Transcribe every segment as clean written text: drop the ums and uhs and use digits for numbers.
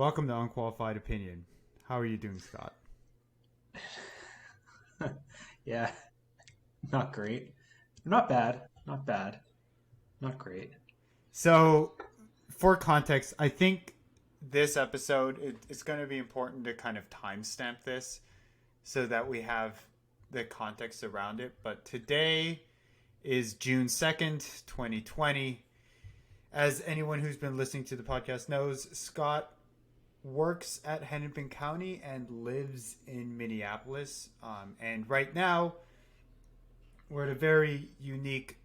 Welcome to Unqualified Opinion. How are you doing, Scott? Yeah, not great. Not bad. Not bad. Not great. So, for context, I think this episode it's going to be important to kind of timestamp this so that we have the context around it. But today is June 2nd, 2020. As anyone who's been listening to the podcast knows, Scott works at Hennepin County and lives in Minneapolis. And right now, we're at a very unique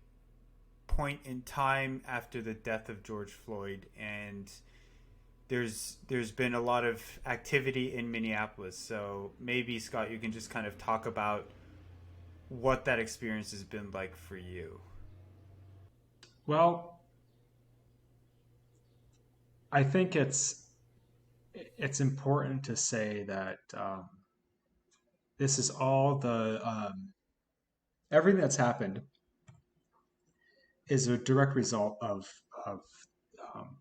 point in time after the death of George Floyd, and there's been a lot of activity in Minneapolis. So maybe Scott, you can just kind of talk about what that experience has been like for you. Well, I think it's important to say that this is all the everything that's happened is a direct result of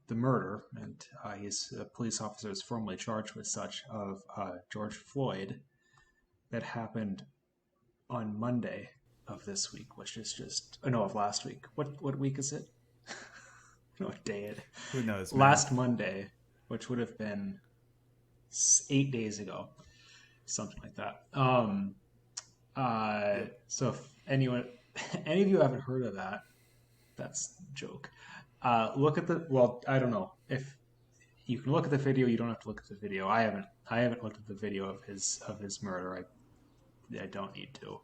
the murder, and he's a police officer is formally charged with such of George Floyd that happened on Monday of this week, which is just no of last week. What week is it? What day it? Who knows, man? Last Monday, which would have been 8 days ago, something like that. Yep. So if anyone, any of you haven't heard of that, that's a joke. Look at the. Well, I don't know if you can look at the video. You don't have to look at the video. I haven't. I haven't looked at the video of his murder. I don't need to.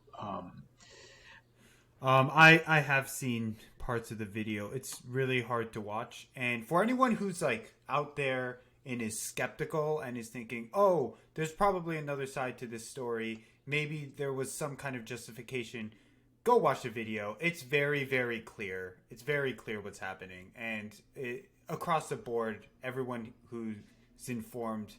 I have seen parts of the video. It's really hard to watch. And for anyone who's like out there and is skeptical and is thinking, oh, there's probably another side to this story. Maybe there was some kind of justification. Go watch the video. It's very, very clear. It's very clear what's happening. And across the board, everyone who's informed,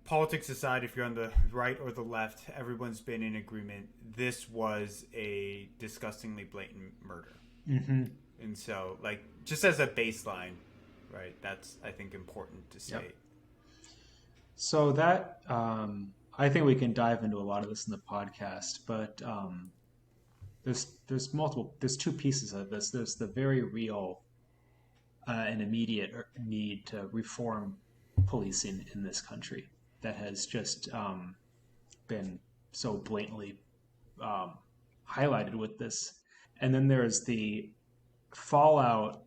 politics aside, if you're on the right or the left, everyone's been in agreement. This was a disgustingly blatant murder. Mm-hmm. And so, like, just as a baseline, right, that's, I think, important to say. Yep. So that I think we can dive into a lot of this in the podcast, but there's two pieces of this. There's the very real and immediate need to reform policing in this country that has just been so blatantly highlighted with this. And then there's the fallout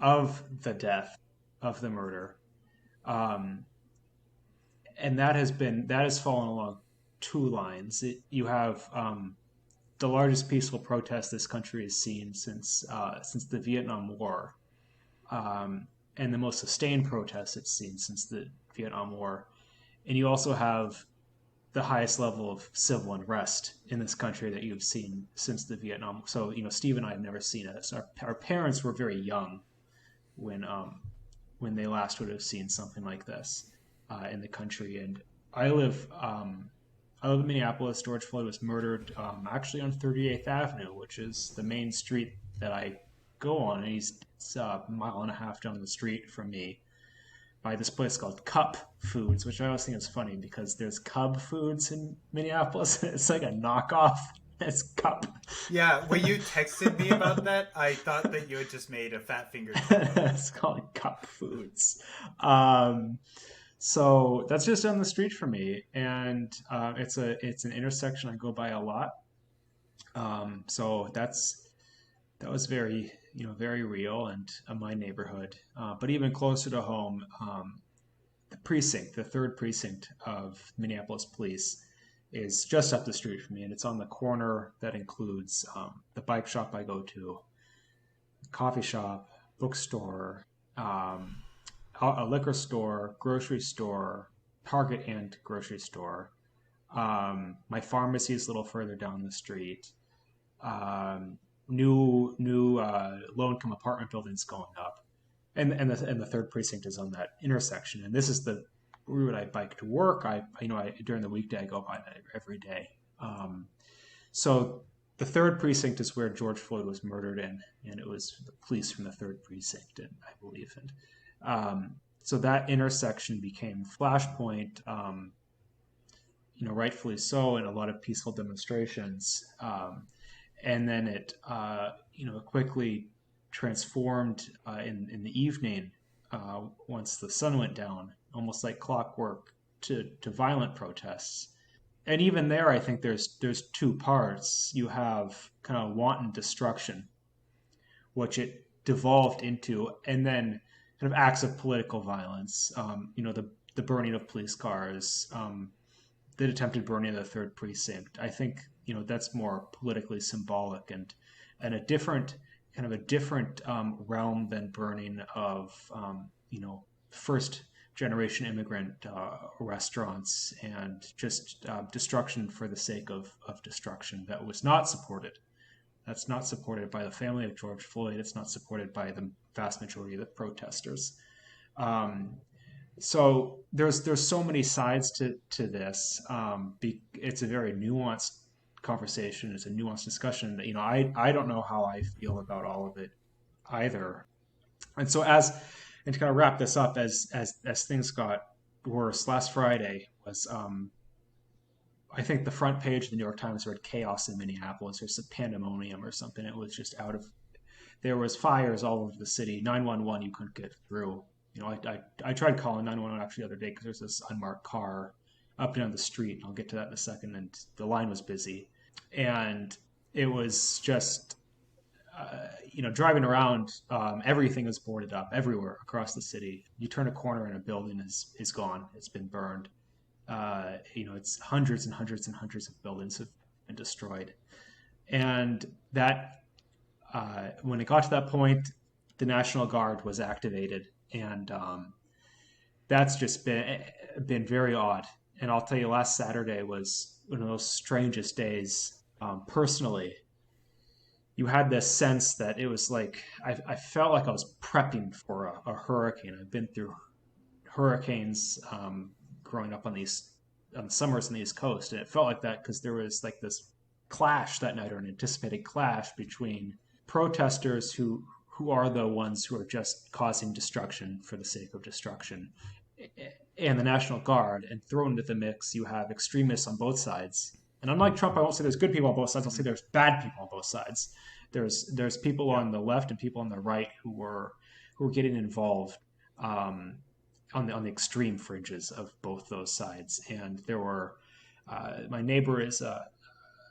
of the death, of the murder. And that has fallen along two lines. You have the largest peaceful protest this country has seen since the Vietnam War, and the most sustained protest it's seen since the Vietnam War. And you also have the highest level of civil unrest in this country that you've seen since the Vietnam. So, Steve and I have never seen it. So our parents were very young when they last would have seen something like this in the country. And I live in Minneapolis. George Floyd was murdered actually on 38th Avenue, which is the main street that I go on. And it's a mile and a half down the street from me, by this place called Cup Foods, which I always think is funny because there's Cub Foods in Minneapolis. It's like a knockoff. It's Cup. Yeah, when you texted me about that, I thought that you had just made a fat finger. It's called Cup Foods. So that's just down the street from me, and it's an intersection I go by a lot. So that was very very real and my neighborhood. But even closer to home, the third precinct of Minneapolis Police, is just up the street from me, and it's on the corner that includes the bike shop I go to, coffee shop, bookstore, a liquor store, grocery store, Target and grocery store. My pharmacy is a little further down the street. New low-income apartment buildings going up, and the third precinct is on that intersection. And this is the route I bike to work. I during the weekday I go by that every day. So the third precinct is where George Floyd was murdered in, and it was the police from the third precinct, and I believe. And So that intersection became flashpoint, rightfully so, in a lot of peaceful demonstrations. And then it, quickly transformed in the evening once the sun went down, almost like clockwork, to violent protests. And even there, I think there's two parts. You have kind of wanton destruction, which it devolved into, and then kind of acts of political violence. The burning of police cars, the attempted burning of the third precinct. I think that's more politically symbolic and a different realm than burning of first generation immigrant restaurants and just destruction for the sake of destruction that was not supported. That's not supported by the family of George Floyd. It's not supported by the vast majority of the protesters. So there's so many sides to this. It's a very nuanced conversation. It's a nuanced discussion. That I don't know how I feel about all of it either. And so and to kind of wrap this up, as things got worse, last Friday was I think the front page of the New York Times read chaos in Minneapolis or some pandemonium or something. It was just there was fires all over the city. 911 you couldn't get through. I tried calling 911 actually the other day because there's this unmarked car up and down the street. I'll get to that in a second. And the line was busy. And it was just, driving around, everything is boarded up everywhere across the city. You turn a corner and a building is gone. It's been burned. It's hundreds and hundreds and hundreds of buildings have been destroyed. And that, when it got to that point, the National Guard was activated. And that's just been very odd. And I'll tell you, last Saturday was one of those strangest days. Personally, you had this sense that it was like I felt like I was prepping for a hurricane. I've been through hurricanes growing up on the summers on the East Coast, and it felt like that because there was like this clash that night, or an anticipated clash between protesters who are the ones who are just causing destruction for the sake of destruction, and the National Guard. And thrown into the mix, you have extremists on both sides. And unlike Trump, I won't say there's good people on both sides. I'll say there's bad people on both sides. There's people on the left and people on the right who were getting involved on the extreme fringes of both those sides. And there were my neighbor is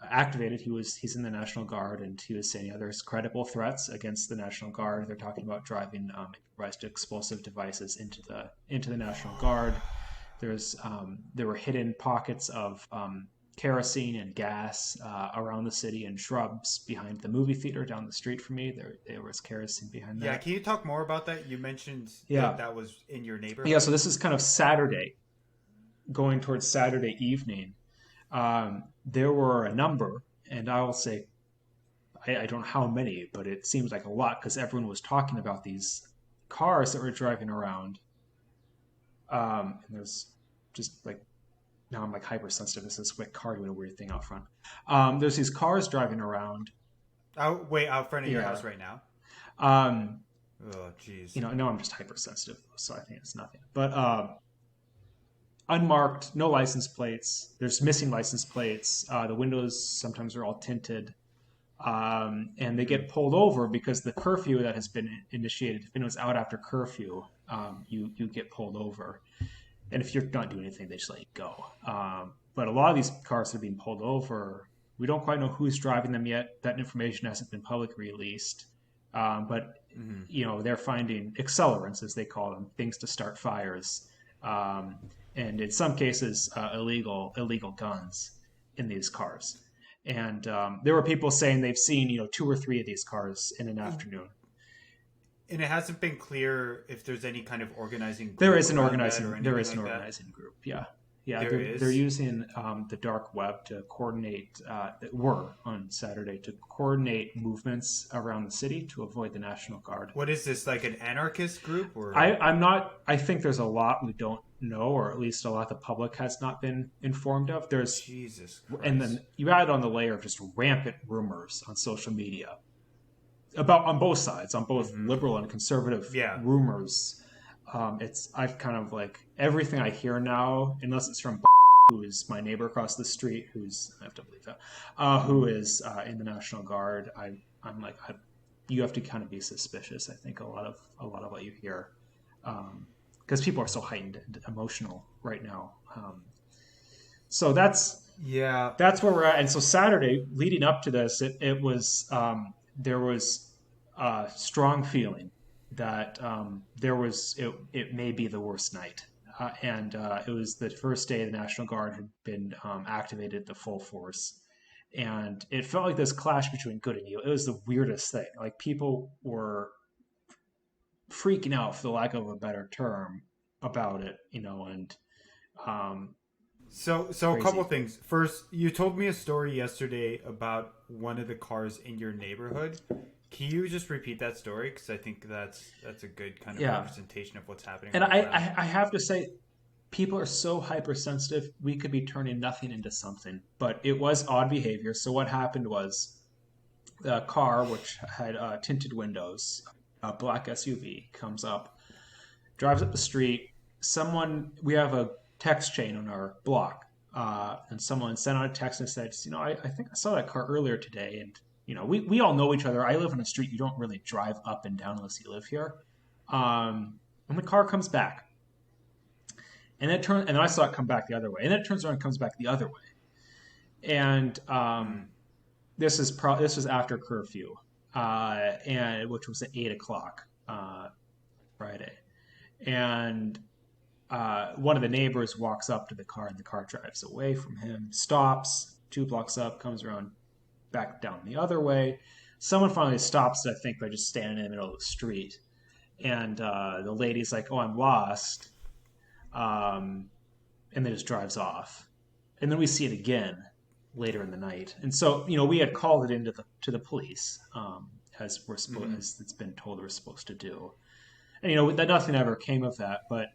activated. He's in the National Guard, and he was saying, there's credible threats against the National Guard. They're talking about driving improvised explosive devices into the National Guard. There were hidden pockets of kerosene and gas around the city, and shrubs behind the movie theater down the street from me. There was kerosene behind that. Yeah, can you talk more about that? You mentioned that was in your neighborhood. Yeah, so this is kind of Saturday, going towards Saturday evening. There were a number, and I will say, I don't know how many, but it seems like a lot because everyone was talking about these cars that were driving around. And there's just like, now I'm like hypersensitive. This is quick car doing a weird thing out front. There's these cars driving around. Out front of your house right now? Oh, jeez. No, I'm just hypersensitive, so I think it's nothing. But unmarked, no license plates. There's missing license plates. The windows sometimes are all tinted. And they get pulled over because the curfew that has been initiated, if anyone's out after curfew, you get pulled over. And if you're not doing anything, they just let you go. But a lot of these cars that are being pulled over, we don't quite know who's driving them yet. That information hasn't been publicly released. But they're finding accelerants, as they call them, things to start fires. And in some cases, illegal guns in these cars. And there were people saying they've seen, 2 or 3 of these cars in an afternoon. And it hasn't been clear if there's any kind of organizing group. There is an organizing group. Yeah. They're using the dark web to coordinate, on Saturday, to coordinate movements around the city to avoid the National Guard. What is this, like an anarchist group? Or I think there's a lot we don't know, or at least a lot the public has not been informed of. There's Jesus Christ. And then you add on the layer of just rampant rumors on social media on both sides, on both liberal and conservative rumors I've kind of like everything I hear now, unless it's from who is my neighbor across the street, who's I have to believe that, who is in the National Guard. I'm like you have to kind of be suspicious. I think a lot of what you hear, because people are so heightened and emotional right now. So Yeah. that's where we're at. And so Saturday, leading up to this, it was there was a strong feeling that it may be the worst night. And it was the first day the National Guard had been activated at the full force. And it felt like this clash between good and evil. It was the weirdest thing. Like people were freaking out, for the lack of a better term, about it, and um, So a couple crazy. things. First, you told me a story yesterday about one of the cars in your neighborhood. Can you just repeat that story? Because I think that's a good kind of Yeah. representation of what's happening And on the ground. I have to say, people are so hypersensitive. We could be turning nothing into something, but it was odd behavior. So what happened was the car, which had tinted windows, a black SUV, comes up, drives up the street. We have a text chain on our block, and someone sent out a text and said, I think I saw that car earlier today, and we all know each other. I live on a street you don't really drive up and down unless you live here. And the car comes back. And I saw it come back the other way, and then it turns around and comes back the other way. And Mm. this was after curfew, and which was at 8 o'clock Friday. And one of the neighbors walks up to the car, and the car drives away from him, stops 2 blocks up, comes around back down the other way. Someone finally stops it, I think, by just standing in the middle of the street. And the lady's like, "Oh, I'm lost," um, and then just drives off. And then we see it again later in the night. And so, we had called it into the police, Mm-hmm. as it's been told we're supposed to do. And that nothing ever came of that. But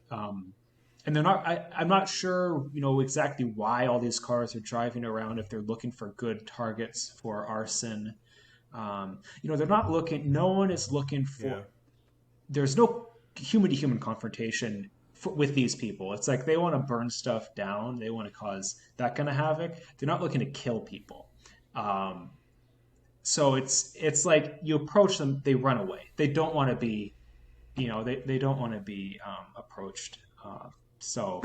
and they're not. I'm not sure, exactly why all these cars are driving around. If they're looking for good targets for arson, they're not looking. No one is looking for. Yeah. There's no human to human confrontation with these people. It's like they want to burn stuff down. They want to cause that kind of havoc. They're not looking to kill people. Um, so it's like you approach them, they run away. They don't want to be, they don't want to be approached. So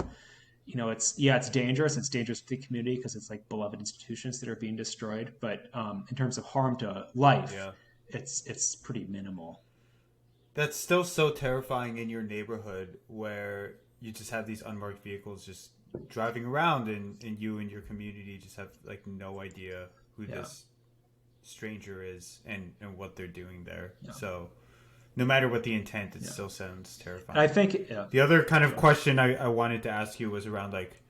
it's dangerous. It's dangerous to the community because it's like beloved institutions that are being destroyed. But in terms of harm to life, Yeah. it's pretty minimal. That's still so terrifying in your neighborhood where you just have these unmarked vehicles just driving around and you and your community just have like no idea who Yeah, this stranger is and what they're doing there. yeah, So no matter what the intent, it yeah. still sounds And I terrifying. think, yeah, The other kind of go ahead. question I wanted to ask you was around like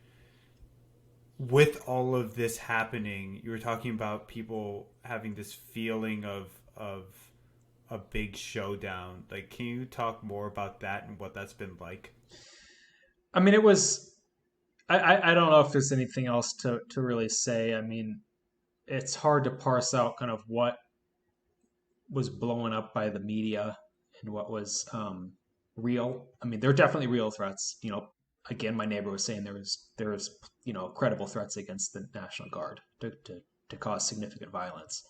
with all of this happening, you were talking about people having this feeling of a big showdown. Like, can you talk more about that and what that's been like? I mean, it was. I don't know if there's anything else to really say. I mean, it's hard to parse out kind of what was blown up by the media and what was real. I mean, there are definitely real threats. Again, my neighbor was saying there was credible threats against the National Guard to cause significant violence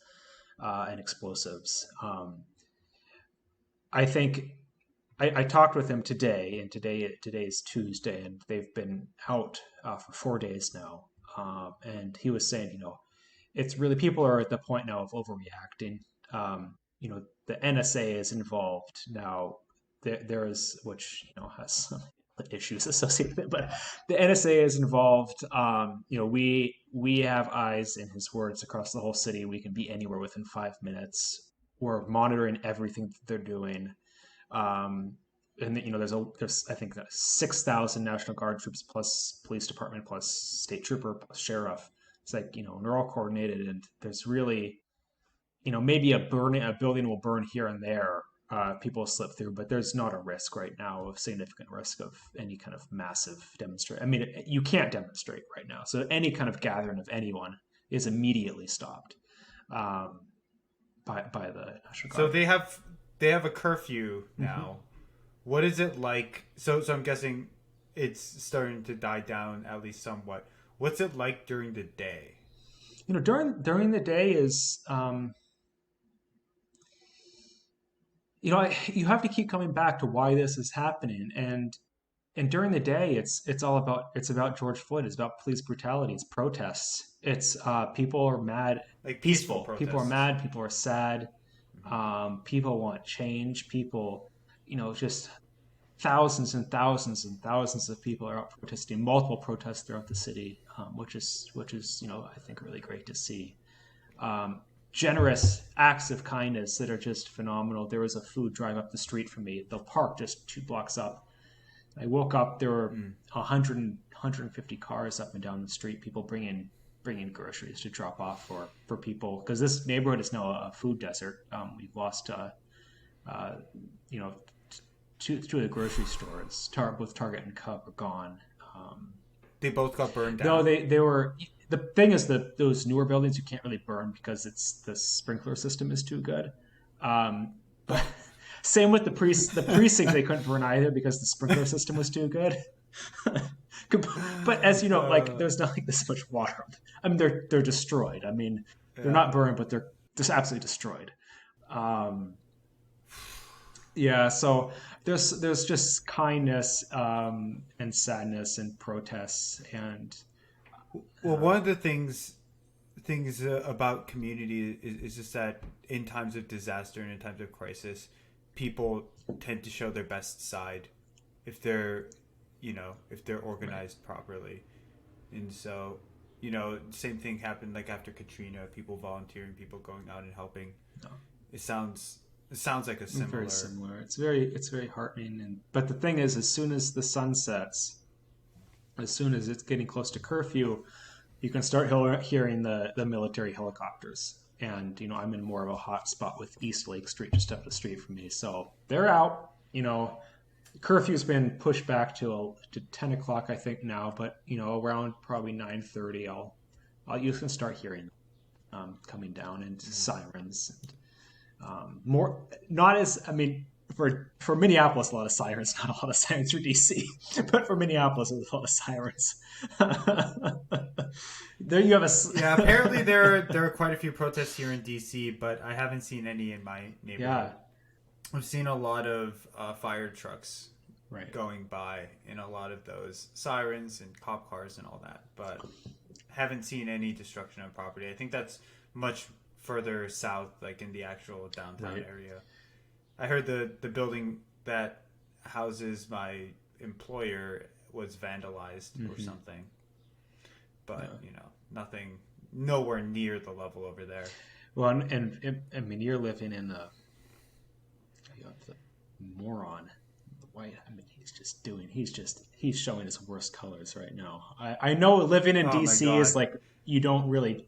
and explosives. I think I talked with him today, and today is Tuesday, and they've been out for 4 days now. And he was saying, it's really people are at the point now of overreacting. The NSA is involved now. There is, which has some issues associated with it, but the NSA is involved. We have eyes, in his words, across the whole city. We can be anywhere within 5 minutes. We're monitoring everything that they're doing. And there's I think 6,000 National Guard troops plus police department plus state trooper plus sheriff. It's like and they're all coordinated, and there's really maybe a building will burn here and there. People slip through, but there's not a risk right now of significant risk of any kind of massive demonstration. I mean, you can't demonstrate right now, so any kind of gathering of anyone is immediately stopped by the National So Guard. they have a curfew Mm-hmm. now. What is it like? So I'm guessing it's starting to die down at least somewhat. What's it like during the day? During the day is you have to keep coming back to why this is happening, and during the day it's about George Floyd. It's about police brutality. It's protests. It's people are mad. Like peaceful Peaceful people are protests. mad. People are sad. Hmm. People want change. People, just thousands and thousands and thousands of people are out protesting. Multiple protests throughout the city, which is I think really great to see. um, Generous acts of kindness that are just phenomenal. There was a food drive up the street from me, the park just 2 blocks up. I woke up, there were Mm. 150 cars up and down the street, people bringing groceries to drop off for people, because this neighborhood is now a food desert. We've lost, uh, you know, two of the grocery stores, both Target and Cub, are gone. Um, They both got burned no, down. they were. The thing is that those newer buildings you can't really burn because it's the sprinkler system is too good. But same with the precinct, they couldn't burn either because the sprinkler system was too good. But as you know, like, Uh, there's not like this much water. I mean, they're destroyed. I mean, they're yeah. not burned, but they're just absolutely destroyed. Um, yeah, so there's just kindness, and sadness and protests and Well, one of the things about community is just that in times of disaster and in times of crisis, people tend to show their best side if they're, if they're right. organized properly. And so, same thing happened like after Katrina, people volunteering, people going out and helping. No. It sounds like a Very similar. similar. It's very heartening. And but the thing is, as soon as the sun sets, as soon as it's getting close to curfew, you can start hearing the military helicopters. And I'm in more of a hot spot with East Lake Street, just up the street from me. So they're out. Curfew's been pushed back to 10 o'clock, I think now. But around probably 9:30, you can start hearing coming down, and sirens. More, not as, I mean, for Minneapolis, a lot of sirens, not a lot of sirens for DC, but for Minneapolis, there's a lot of sirens. There you have Yeah, apparently there are quite a few protests here in DC, but I haven't seen any in my yeah, neighborhood. I've seen a lot of fire trucks right. going by in a lot of those sirens and cop cars and all that, but haven't seen any destruction of property. I think that's much further south, like in the actual downtown Right. area. I heard the building that houses my employer was vandalized or Hmm. something, but Yeah. nothing, nowhere near the level over there. Well, and I mean, you're living in the moron, the white. I mean, he's showing his worst colors right now. I know living in Oh my DC is god. like, you don't really,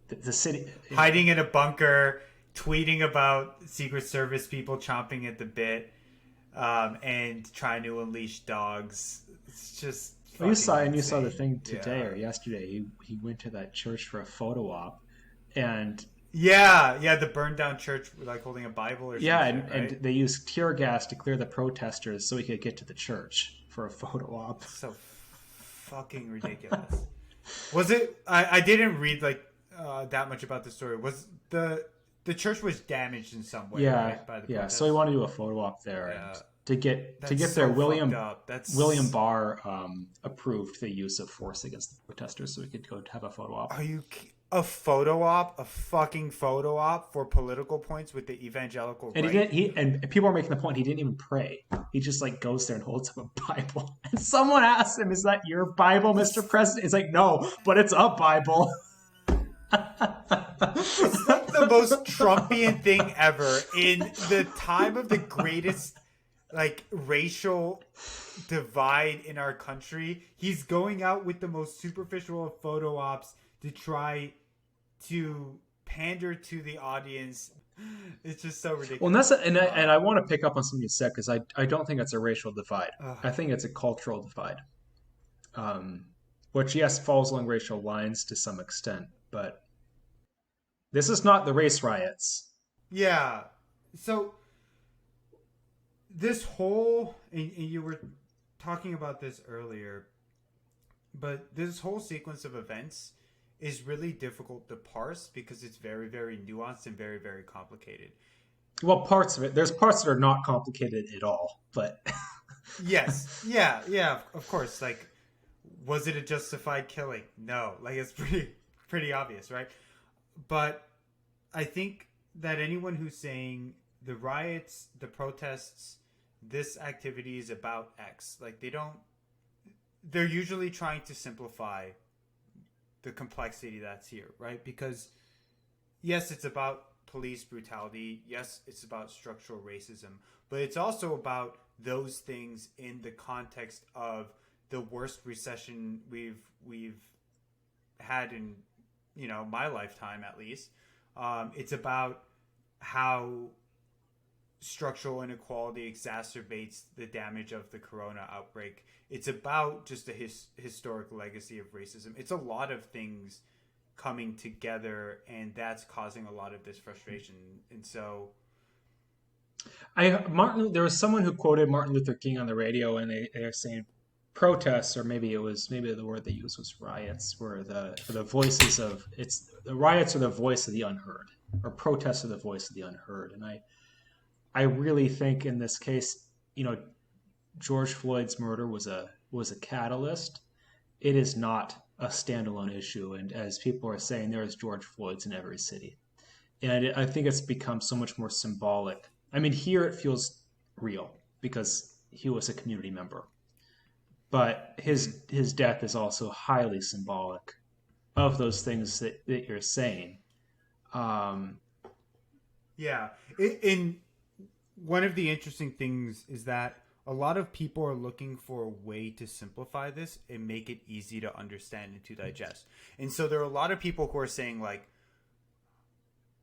the city. Hiding in a bunker, tweeting about Secret Service people chomping at the bit, and trying to unleash dogs. It's just Well, fucking you saw the insane. thing today Yeah. or yesterday. He went to that church for a photo op, and Yeah, yeah, the burned down church, like holding a Bible or some yeah, shit, and right? they used tear gas to clear the protesters so he could get to the church for a photo op. So fucking ridiculous. Was it? I didn't read like that much about the story. Was the church was damaged in some way, Yeah, right, by the yeah. So he protests? wanted to do a photo op there, and Yeah, to that's get there, so fucked up. William That's Barr approved the use of force against the protesters, so he could go have a photo op. Are you a photo op, a fucking photo op for political points with the evangelical And he right? didn't. And people are making the point he didn't even pray. He just like goes there and holds up a Bible. And someone asks him, "Is that your Bible, Mr. President?" He's like, "No, but it's a Bible." It's like the most Trumpian thing ever in the time of the greatest like racial divide in our country. He's going out with the most superficial of photo ops to try to pander to the audience. It's just so Well, and ridiculous. I want to pick up on something you said, because I don't think it's a racial divide. Uh, I think it's a cultural divide, um, which, yes, falls along racial lines to some extent, but this is not the race riots. yeah. So this whole, and you were talking about this earlier, but this whole sequence of events is really difficult to parse because it's very, very nuanced and very, very complicated. Well, parts of it. There's parts that are not complicated at all, but Yes, yeah, yeah, of course. Like, was it a justified killing? No, like it's pretty obvious, right? But I think that anyone who's saying the riots, the protests, this activity is about X, like they don't. They're usually trying to simplify the complexity that's here, right? Because yes, it's about police brutality. Yes, it's about structural racism, but it's also about those things in the context of the worst recession we've had in my lifetime at least. It's about how structural inequality exacerbates the damage of the corona outbreak. It's about just a historic legacy of racism. It's a lot of things coming together, and that's causing a lot of this frustration. And so, There was someone who quoted Martin Luther King on the radio, and they were saying protests, or maybe the word they used was riots, were the voices of it's the riots are the voice of the unheard, or protests are the voice of the unheard. And I really think in this case, George Floyd's murder was a catalyst. It is not a standalone issue, and as people are saying, there is George Floyd's in every city, and I think it's become so much more symbolic. I mean, here it feels real because he was a community member, but his death is also highly symbolic of those things that you're saying. Um, yeah, in one of the interesting things is that a lot of people are looking for a way to simplify this and make it easy to understand and to digest. And so there are a lot of people who are saying like,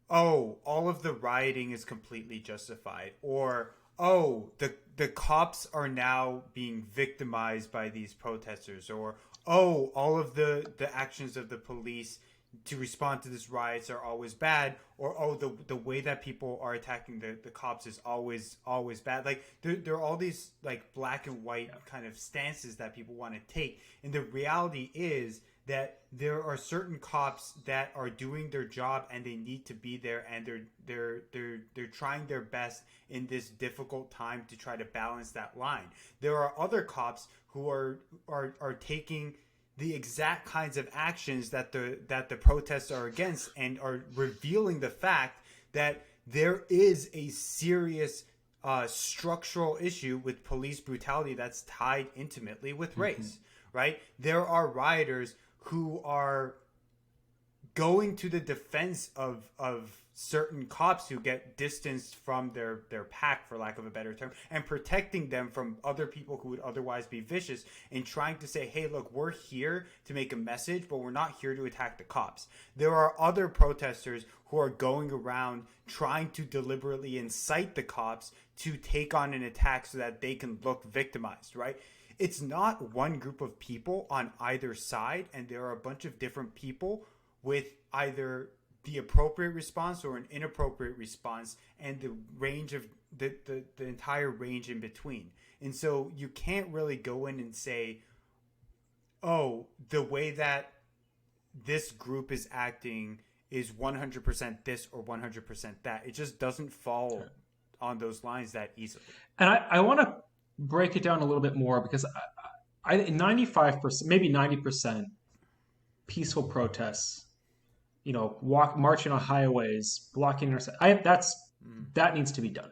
oh, all of the rioting is completely justified, or oh, the cops are now being victimized by these protesters, or oh, all of the actions of the police to respond to these riots are always bad, or oh, the way that people are attacking the cops is always bad. Like there are all these like black and white kind of stances that people want to take, and the reality is that there are certain cops that are doing their job and they need to be there, and they're trying their best in this difficult time to try to balance that line. There are other cops who are taking the exact kinds of actions that the protests are against, and are revealing the fact that there is a serious structural issue with police brutality that's tied intimately with race, right? There are rioters who are going to the defense of certain cops who get distanced from their pack, for lack of a better term, and protecting them from other people who would otherwise be vicious, and trying to say, hey, look, we're here to make a message, but we're not here to attack the cops. There are other protesters who are going around trying to deliberately incite the cops to take on an attack so that they can look victimized, right? It's not one group of people on either side, and there are a bunch of different people with either the appropriate response or an inappropriate response, and the range of the entire range in between. And so you can't really go in and say, oh, the way that this group is acting is 100% this or 100% that. It just doesn't fall on those lines that easily. and I want to break it down a little bit more, because 95%, maybe 90% peaceful protests, marching on highways, blocking that needs to be done.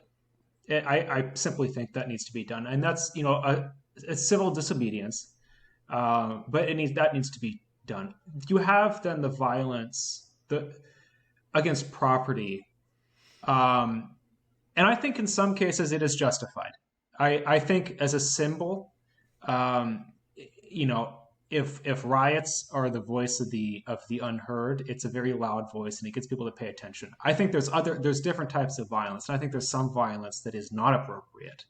I simply think that needs to be done, and that's it's civil disobedience, but that needs to be done. You have then the violence against property, and I think in some cases it is justified. I think as a symbol, um, you know, if riots are the voice of the unheard, it's a very loud voice and it gets people to pay attention. I think there's different types of violence, and I think there's some violence that is not appropriate.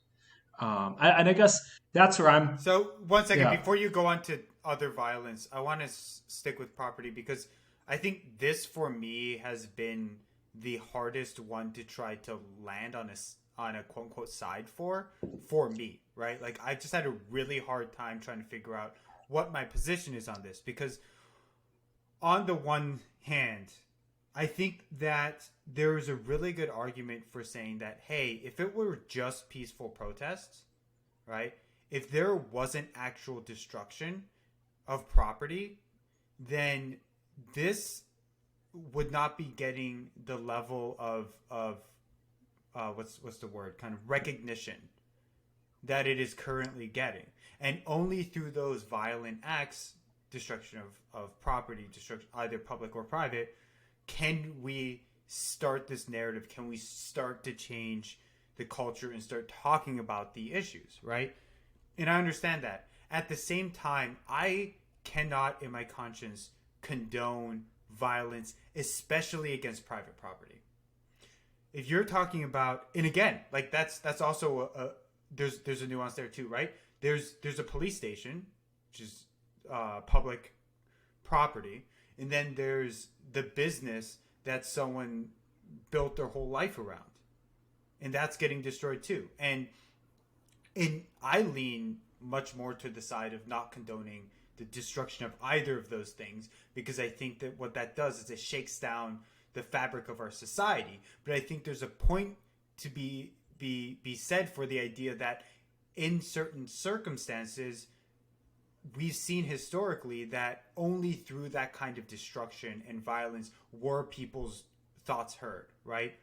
And I guess that's where I'm. So one second Yeah. before you go on to other violence, I want to stick with property, because I think this for me has been the hardest one to try to land on on a quote unquote side for me, right? Like I've just had a really hard time trying to figure out what my position is on this because on the one hand, I think that there is a really good argument for saying that, hey, if it were just peaceful protests, right? If there wasn't actual destruction of property, then this would not be getting the level of what's the word, kind of recognition that it is currently getting, and only through those violent acts, destruction of property, destruction either public or private, can we start this narrative? Can we start to change the culture and start talking about the issues, right? And I understand that. At the same time, I cannot, in my conscience, condone violence, especially against private property. If you're talking about, and again, like that's also there's a nuance there too, right? There's a police station, which is public property, and then there's the business that someone built their whole life around, and that's getting destroyed too. And I lean much more to the side of not condoning the destruction of either of those things, because I think that what that does is it shakes down the fabric of our society. But I think there's a point to be said for the idea that in certain circumstances, we've seen historically that only through that kind of destruction and violence were people's thoughts heard, right?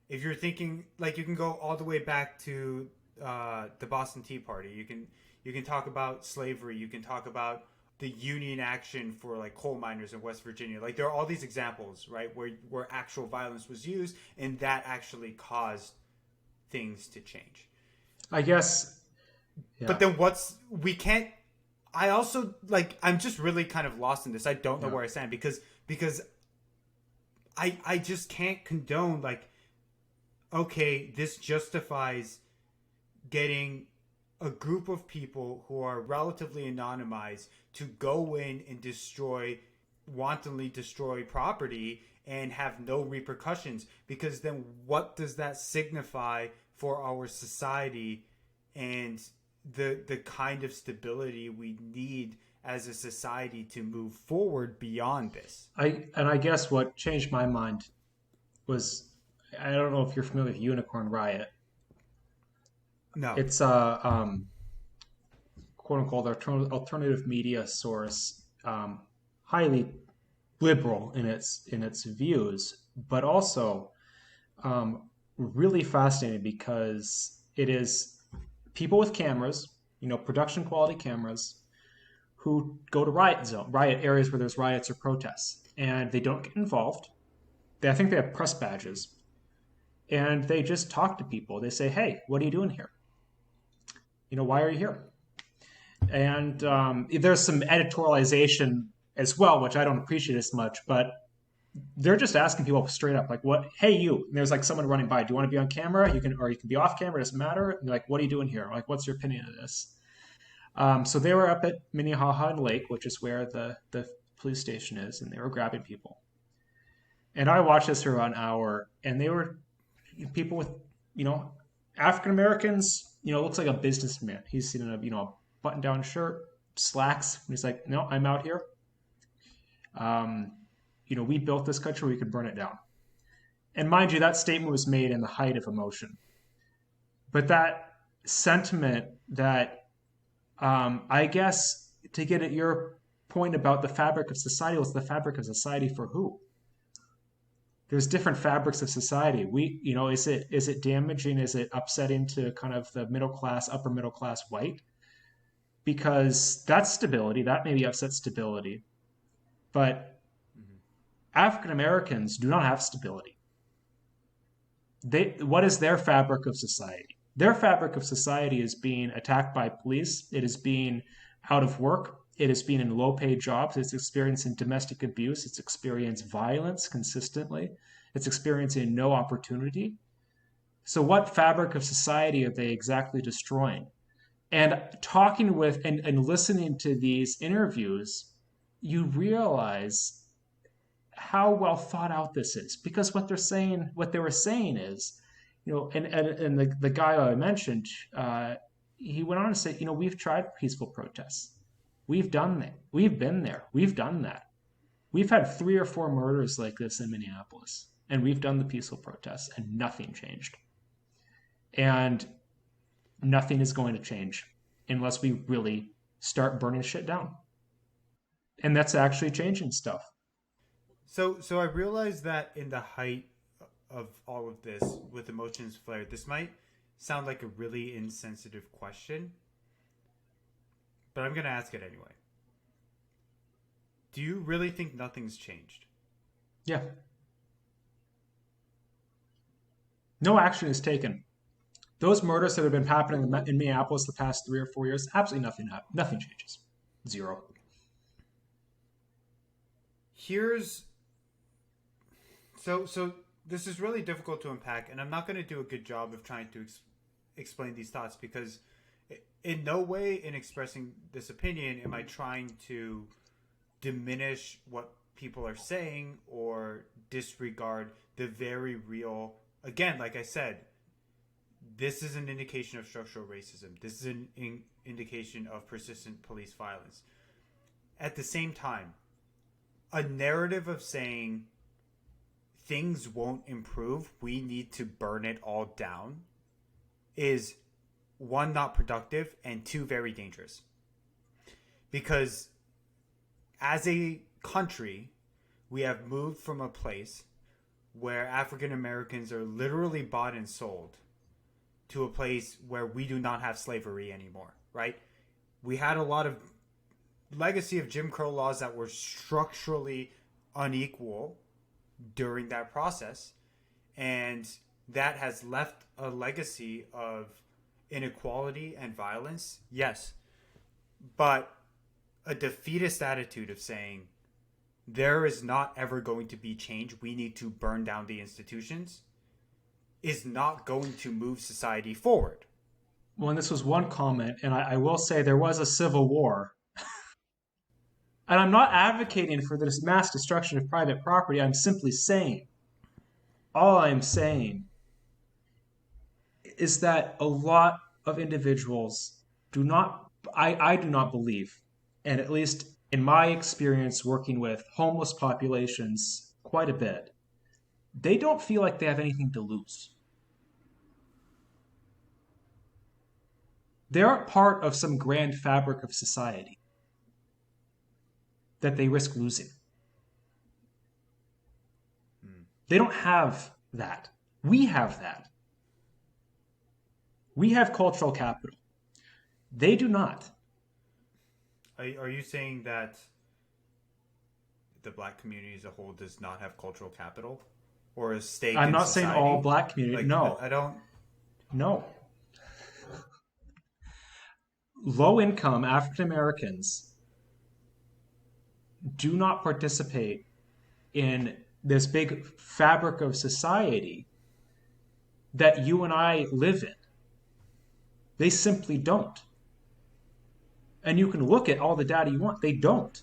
If you're thinking, like, you can go all the way back to the Boston Tea Party. You can talk about slavery. You can talk about the Union action for like coal miners in West Virginia. Like there are all these examples, right, where actual violence was used, and that actually caused things to change. I guess, yeah. But then we can't. I also like. I'm just really kind of lost in this. I don't know where I stand because I just can't condone, like, okay, this justifies getting a group of people who are relatively anonymized to go in and wantonly destroy property and have no repercussions, because then what does that signify for our society and the kind of stability we need as a society to move forward beyond this? I guess what changed my mind was, I don't know if you're familiar with Unicorn Riot. No. It's a quote unquote alternative media source, highly liberal in its views, but also really fascinating because it is people with cameras, production quality cameras, who go to riot areas where there's riots or protests, and they don't get involved. I think they have press badges, and they just talk to people. They say, "Hey, what are you doing here? Why are you here?" And there's some editorialization as well, which I don't appreciate as much, but they're just asking people straight up, like, "What? Hey, you!" And there's like someone running by. Do you want to be on camera? You can be off camera. It doesn't matter. And they're like, "What are you doing here? Like, what's your opinion of this?" So they were up at Minnehaha Lake, which is where the police station is, and they were grabbing people. And I watched this for about an hour, and they were people with, African Americans. Looks like a businessman. He's in a button-down shirt, slacks. And he's like, "No, I'm out here. We built this country. We could burn it down." And mind you, that statement was made in the height of emotion. But that sentiment, that I guess, to get at your point about the fabric of society, what's the fabric of society for who? There's different fabrics of society. Is it damaging? Is it upsetting to kind of the middle class, upper middle class white? Because that's stability. That maybe upsets stability. But African Americans do not have stability. What is their fabric of society? Their fabric of society is being attacked by police. It is being out of work. It is being in low-paid jobs. It's experiencing domestic abuse. It's experiencing violence consistently. It's experiencing no opportunity. So what fabric of society are they exactly destroying? And talking with and listening to these interviews, you realize how well thought out this is. Because what they were saying is, And the guy I mentioned, he went on to say, we've tried peaceful protests. We've done that. We've been there. We've done that. We've had 3 or 4 murders like this in Minneapolis, and we've done the peaceful protests, and nothing changed. And nothing is going to change unless we really start burning shit down. And that's actually changing stuff. So I realized that in the height of all of this, with emotions flared, this might sound like a really insensitive question, but I'm gonna ask it anyway. Do you really think nothing's changed? Yeah. No action is taken. Those murders that have been happening in Minneapolis the past 3 or 4 years, absolutely nothing happened. Nothing changes. Zero. Here's so this is really difficult to unpack, and I'm not going to do a good job of trying to explain these thoughts because in no way in expressing this opinion am I trying to diminish what people are saying or disregard the very real, again, like I said, this is an indication of structural racism. This is an indication of persistent police violence. At the same time, a narrative of saying things won't improve, we need to burn it all down, is one, not productive, and two, very dangerous. Because as a country, we have moved from a place where African Americans are literally bought and sold to a place where we do not have slavery anymore, right? We had a lot of legacy of Jim Crow laws that were structurally unequal during that process, and that has left a legacy of inequality and violence, yes, but a defeatist attitude of saying there is not ever going to be change, we need to burn down the institutions, is not going to move society forward. Well, and this was one comment, and I will say there was a civil war. And I'm not advocating for this mass destruction of private property. I'm simply saying, all I'm saying is that a lot of individuals do not, I do not believe, and at least in my experience working with homeless populations quite a bit, they don't feel like they have anything to lose. They aren't part of some grand fabric of society that they risk losing. They don't have that. We have that. We have cultural capital. They do not. Are you saying that the black community as a whole does not have cultural capital or a stake I'm in not saying all society? black community. Like, No, I don't. no. Low income African Americans do not participate in this big fabric of society that you and I live in. They simply don't. And you can look at all the data you want. They don't.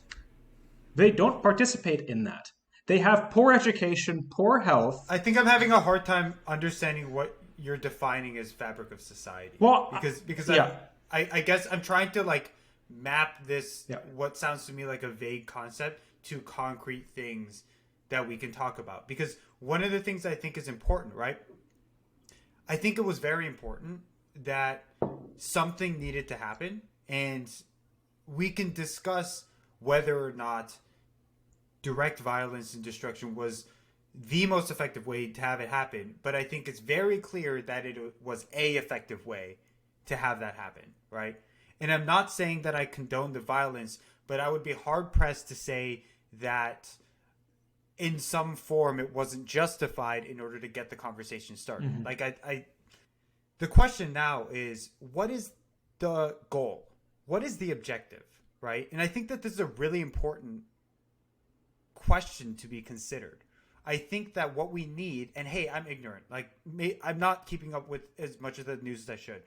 They don't participate in that. They have poor education, poor health. I think I'm having a hard time understanding what you're defining as fabric of society. Well, Because yeah, I guess I'm trying to like map this, yeah. what sounds to me like a vague concept, to concrete things that we can talk about. Because one of the things I think is important, right? I think it was very important that something needed to happen, and we can discuss whether or not direct violence and destruction was the most effective way to have it happen. But I think it's very clear that it was a effective way to have that happen, right? And I'm not saying that I condone the violence, but I would be hard pressed to say that in some form it wasn't justified in order to get the conversation started. Mm-hmm. Like the question now is, what is the goal? What is the objective, right? And I think that this is a really important question to be considered. I think that what we need, and hey, I'm ignorant. Like, I'm not keeping up with as much of the news as I should,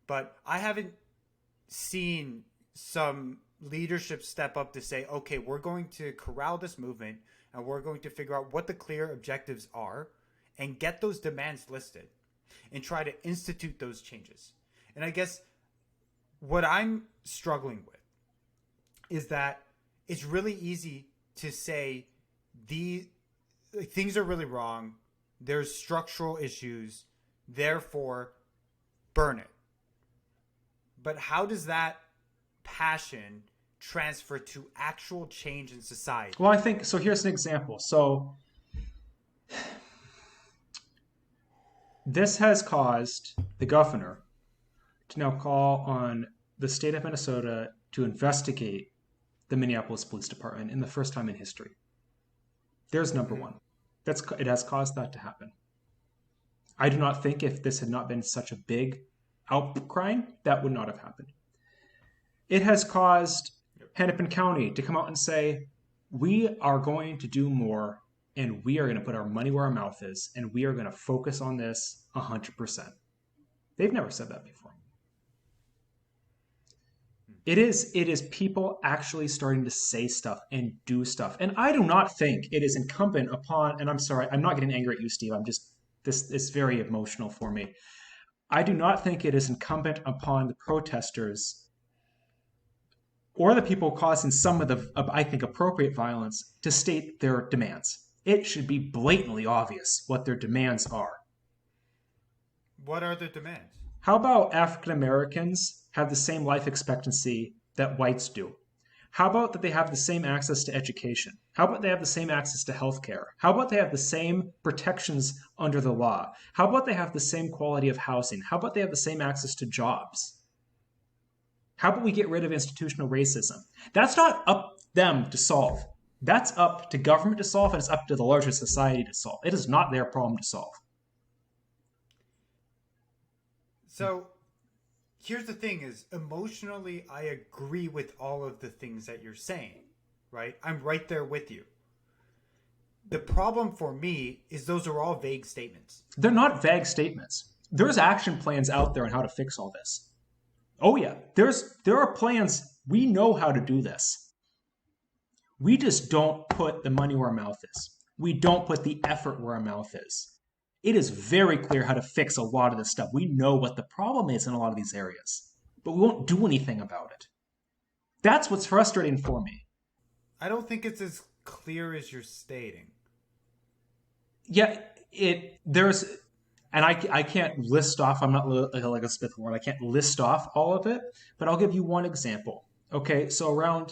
but I haven't seen some leadership step up to say, okay, we're going to corral this movement and we're going to figure out what the clear objectives are and get those demands listed. and try to institute those changes. And I guess what I'm struggling with is that it's really easy to say things are really wrong. There's structural issues. Therefore, burn it. But how does that passion transfer to actual change in society? Well, I think so. Here's an example. So this has caused the governor to now call on the state of Minnesota to investigate the Minneapolis Police Department in the first time in history. There's number one. It has caused that to happen. I do not think if this had not been such a big outcry, that would not have happened. It has caused Hennepin County to come out and say, we are going to do more, and we are going to put our money where our mouth is, and we are going to focus on this 100%. They've never said that before. It is people actually starting to say stuff and do stuff. And I do not think it is incumbent upon, and I'm sorry, I'm not getting angry at you, Steve. This is very emotional for me. I do not think it is incumbent upon the protesters or the people causing some of the, I think, appropriate violence to state their demands. It should be blatantly obvious what their demands are. What are their demands? How about African Americans have the same life expectancy that whites do? How about that they have the same access to education? How about they have the same access to healthcare? How about they have the same protections under the law? How about they have the same quality of housing? How about they have the same access to jobs? How about we get rid of institutional racism? That's not up to them to solve. That's up to government to solve, and it's up to the larger society to solve. It is not their problem to solve. So here's the thing is, emotionally, I agree with all of the things that you're saying, right? I'm right there with you. The problem for me is those are all vague statements. They're not vague statements. There's action plans out there on how to fix all this. Oh yeah, there are plans. We know how to do this. We just don't put the money where our mouth is. We don't put the effort where our mouth is. It is very clear how to fix a lot of this stuff. We know what the problem is in a lot of these areas, but we won't do anything about it. That's what's frustrating for me. I don't think it's as clear as you're stating. Yeah, there's, and I can't list off, I'm not like a Smith Warren, I can't list off all of it, but I'll give you one example. Okay, so around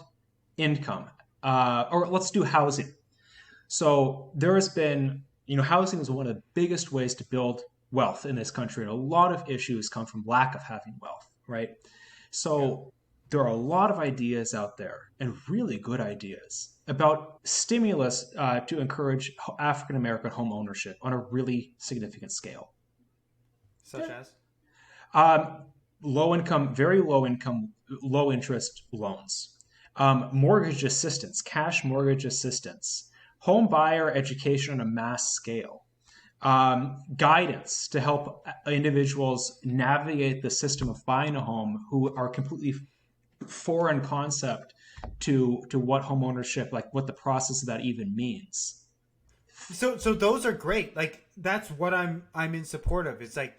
income, or let's do housing. So there has been, housing is one of the biggest ways to build wealth in this country, and a lot of issues come from lack of having wealth, right? So there are a lot of ideas out there, and really good ideas, about stimulus to encourage African-American home ownership on a really significant scale. Such as? Low income, very low income, low interest loans. Mortgage assistance, cash mortgage assistance. Home buyer education on a mass scale, guidance to help individuals navigate the system of buying a home who are completely foreign concept to what home ownership, like what the process of that even means. So those are great. Like that's what I'm in support of. It's like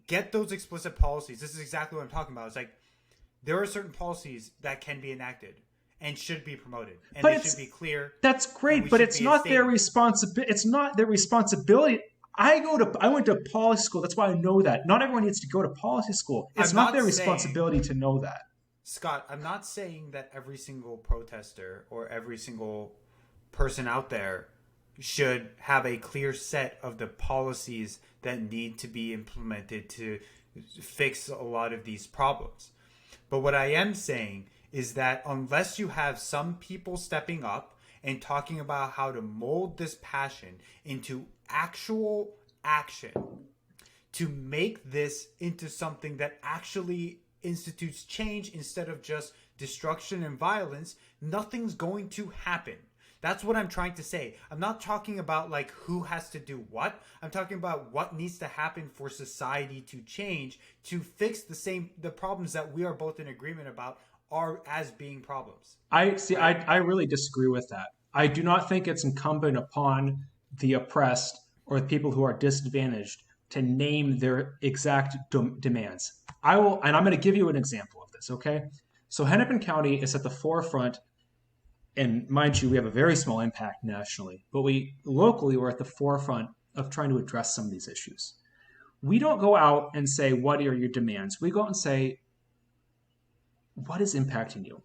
get those explicit policies. This is exactly what I'm talking about. It's like there are certain policies that can be enacted and should be promoted, and but they should be clear. That's great, but it's not their responsibility. It's not their responsibility. I went to policy school. That's why I know that. Not everyone needs to go to policy school. It's not their responsibility to know that. Scott, I'm not saying that every single protester or every single person out there should have a clear set of the policies that need to be implemented to fix a lot of these problems. But what I am saying is that unless you have some people stepping up and talking about how to mold this passion into actual action to make this into something that actually institutes change instead of just destruction and violence, nothing's going to happen. That's what I'm trying to say. I'm not talking about like who has to do what. I'm talking about what needs to happen for society to change to fix the problems that we are both in agreement about are as being problems. I really disagree with that. I do not think it's incumbent upon the oppressed or the people who are disadvantaged to name their exact demands. I will, and I'm going to give you an example of this, okay? So Hennepin County is at the forefront, and mind you, we have a very small impact nationally, but we locally we're at the forefront of trying to address some of these issues. We don't go out and say, what are your demands? We go out and say, what is impacting you?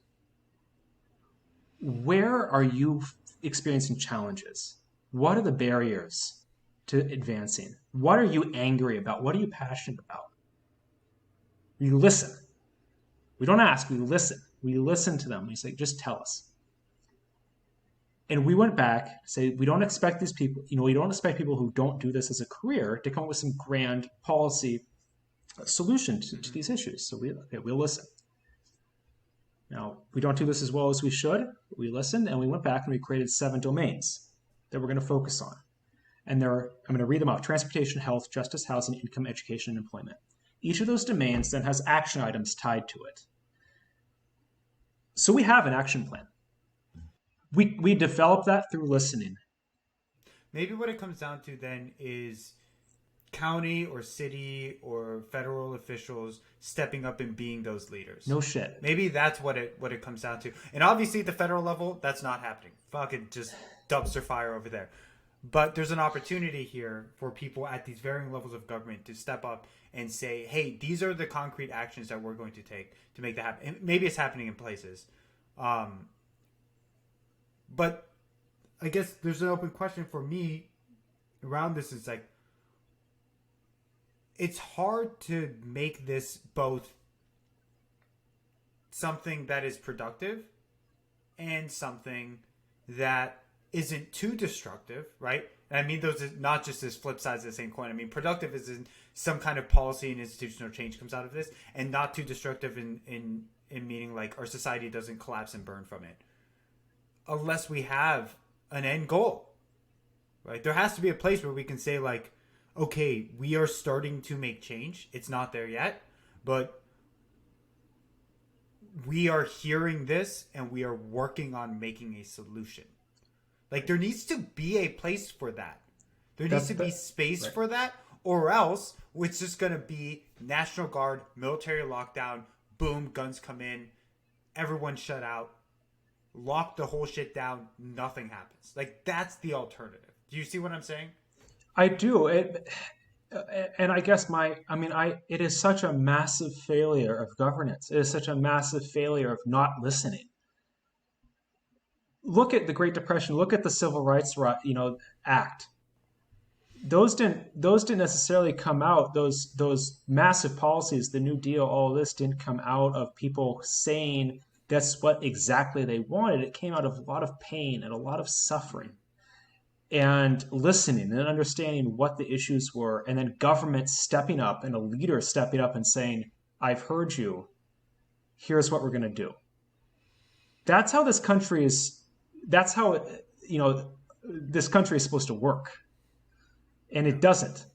Where are you experiencing challenges? What are the barriers to advancing? What are you angry about? What are you passionate about? We listen. We don't ask, we listen. We listen to them. We say, just tell us. And we went back, say, we don't expect these people, we don't expect people who don't do this as a career to come up with some grand policy solution to these issues. So we'll listen. Now, we don't do this as well as we should. We listened, and we went back and we created 7 domains that we're going to focus on. And I'm going to read them off: transportation, health, justice, housing, income, education, and employment. Each of those domains then has action items tied to it. So we have an action plan. We develop that through listening. Maybe what it comes down to then is county or city or federal officials stepping up and being those leaders. No shit. Maybe that's what it comes down to. And obviously at the federal level, that's not happening. Fucking just dumpster fire over there. But there's an opportunity here for people at these varying levels of government to step up and say, hey, these are the concrete actions that we're going to take to make that happen. And maybe it's happening in places. But I guess there's an open question for me around this. It's like, it's hard to make this both something that is productive and something that isn't too destructive, right? And I mean, those are not just as flip sides of the same coin. I mean, productive is in some kind of policy and institutional change comes out of this, and not too destructive in meaning like our society doesn't collapse and burn from it. Unless we have an end goal, right? There has to be a place where we can say like, okay, we are starting to make change. It's not there yet, but we are hearing this and we are working on making a solution. Like there needs to be a place for that. There needs to be space for that, or else it's just going to be National Guard, military lockdown, boom, guns come in, everyone shut out, lock the whole shit down, nothing happens. Like that's the alternative. Do you see what I'm saying? I do. And I guess it is such a massive failure of governance. It is such a massive failure of not listening. Look at the Great Depression. Look at the Civil Rights, Act. Those didn't necessarily come out. Those massive policies, the New Deal, all of this didn't come out of people saying that's what exactly they wanted. It came out of a lot of pain and a lot of suffering. And listening and understanding what the issues were, and then government stepping up and a leader stepping up and saying, I've heard you, here's what we're going to do. That's how this country is supposed to work. And it doesn't.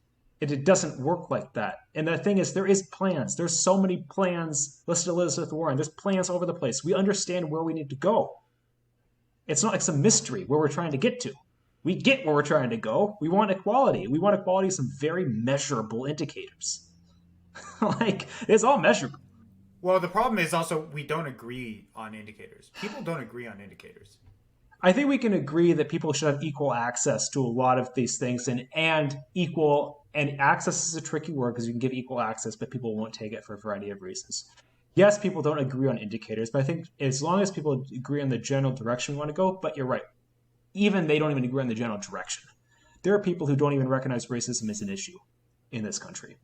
It doesn't work like that. And the thing is, there is plans. There's so many plans. Listen to Elizabeth Warren. There's plans all over the place. We understand where we need to go. It's not like some mystery where we're trying to get to. We get where we're trying to go. We want equality. We want equality of some very measurable indicators. Like, it's all measurable. Well, the problem is also we don't agree on indicators. People don't agree on indicators. I think we can agree that people should have equal access to a lot of these things, and access is a tricky word because you can give equal access, but people won't take it for a variety of reasons. Yes, people don't agree on indicators, but I think as long as people agree on the general direction we want to go, but you're right. Even they don't even agree on the general direction. There are people who don't even recognize racism as an issue in this country.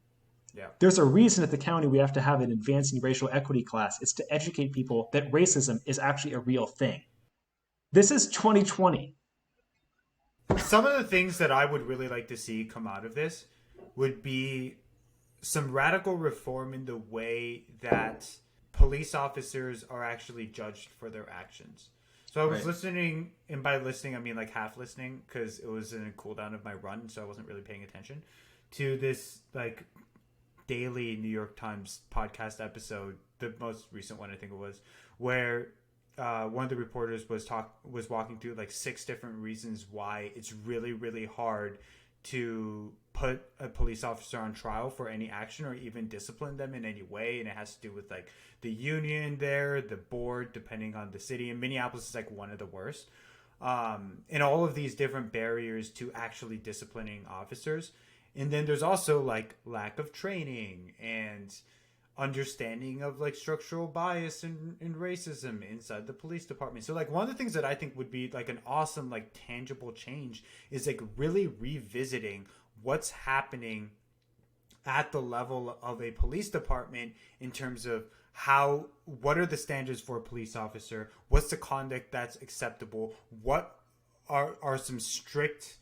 Yeah. There's a reason at the county we have to have an advancing racial equity class. It's to educate people that racism is actually a real thing. This is 2020. Some of the things that I would really like to see come out of this would be some radical reform in the way that police officers are actually judged for their actions. So I was listening, and by listening, I mean like half listening, because it was in a cool down of my run, so I wasn't really paying attention to this like daily New York Times podcast episode, the most recent one I think it was, where one of the reporters was walking through like 6 different reasons why it's really, really hard to put a police officer on trial for any action or even discipline them in any way. And it has to do with like the union there, the board, depending on the city. And Minneapolis is like one of the worst. And all of these different barriers to actually disciplining officers. And then there's also like lack of training and understanding of like structural bias and racism inside the police department. So like one of the things that I think would be like an awesome like tangible change is like really revisiting what's happening at the level of a police department in terms of what are the standards for a police officer, what's the conduct that's acceptable, what are some strict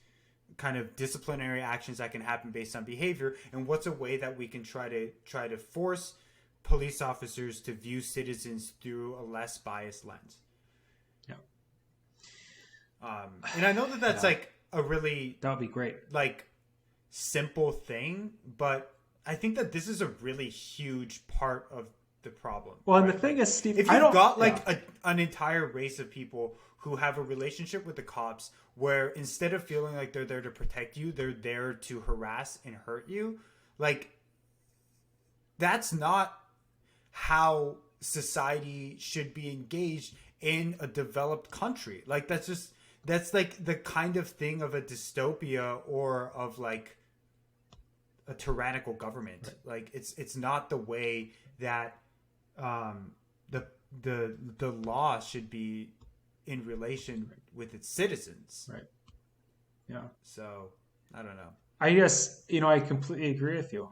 kind of disciplinary actions that can happen based on behavior, and what's a way that we can try to force police officers to view citizens through a less biased lens. Yeah. And I know that that's like a really, that would be great, like simple thing, but I think that this is a really huge part of the problem. Well, and the thing is, Steve, if you've got like an entire race of people who have a relationship with the cops where instead of feeling like they're there to protect you, they're there to harass and hurt you, like that's not how society should be engaged in a developed country. Like that's like the kind of thing of a dystopia or of like a tyrannical government. Right. Like it's not the way that the law should be in relation with its citizens. Right. Yeah. So I don't know. I guess, I completely agree with you.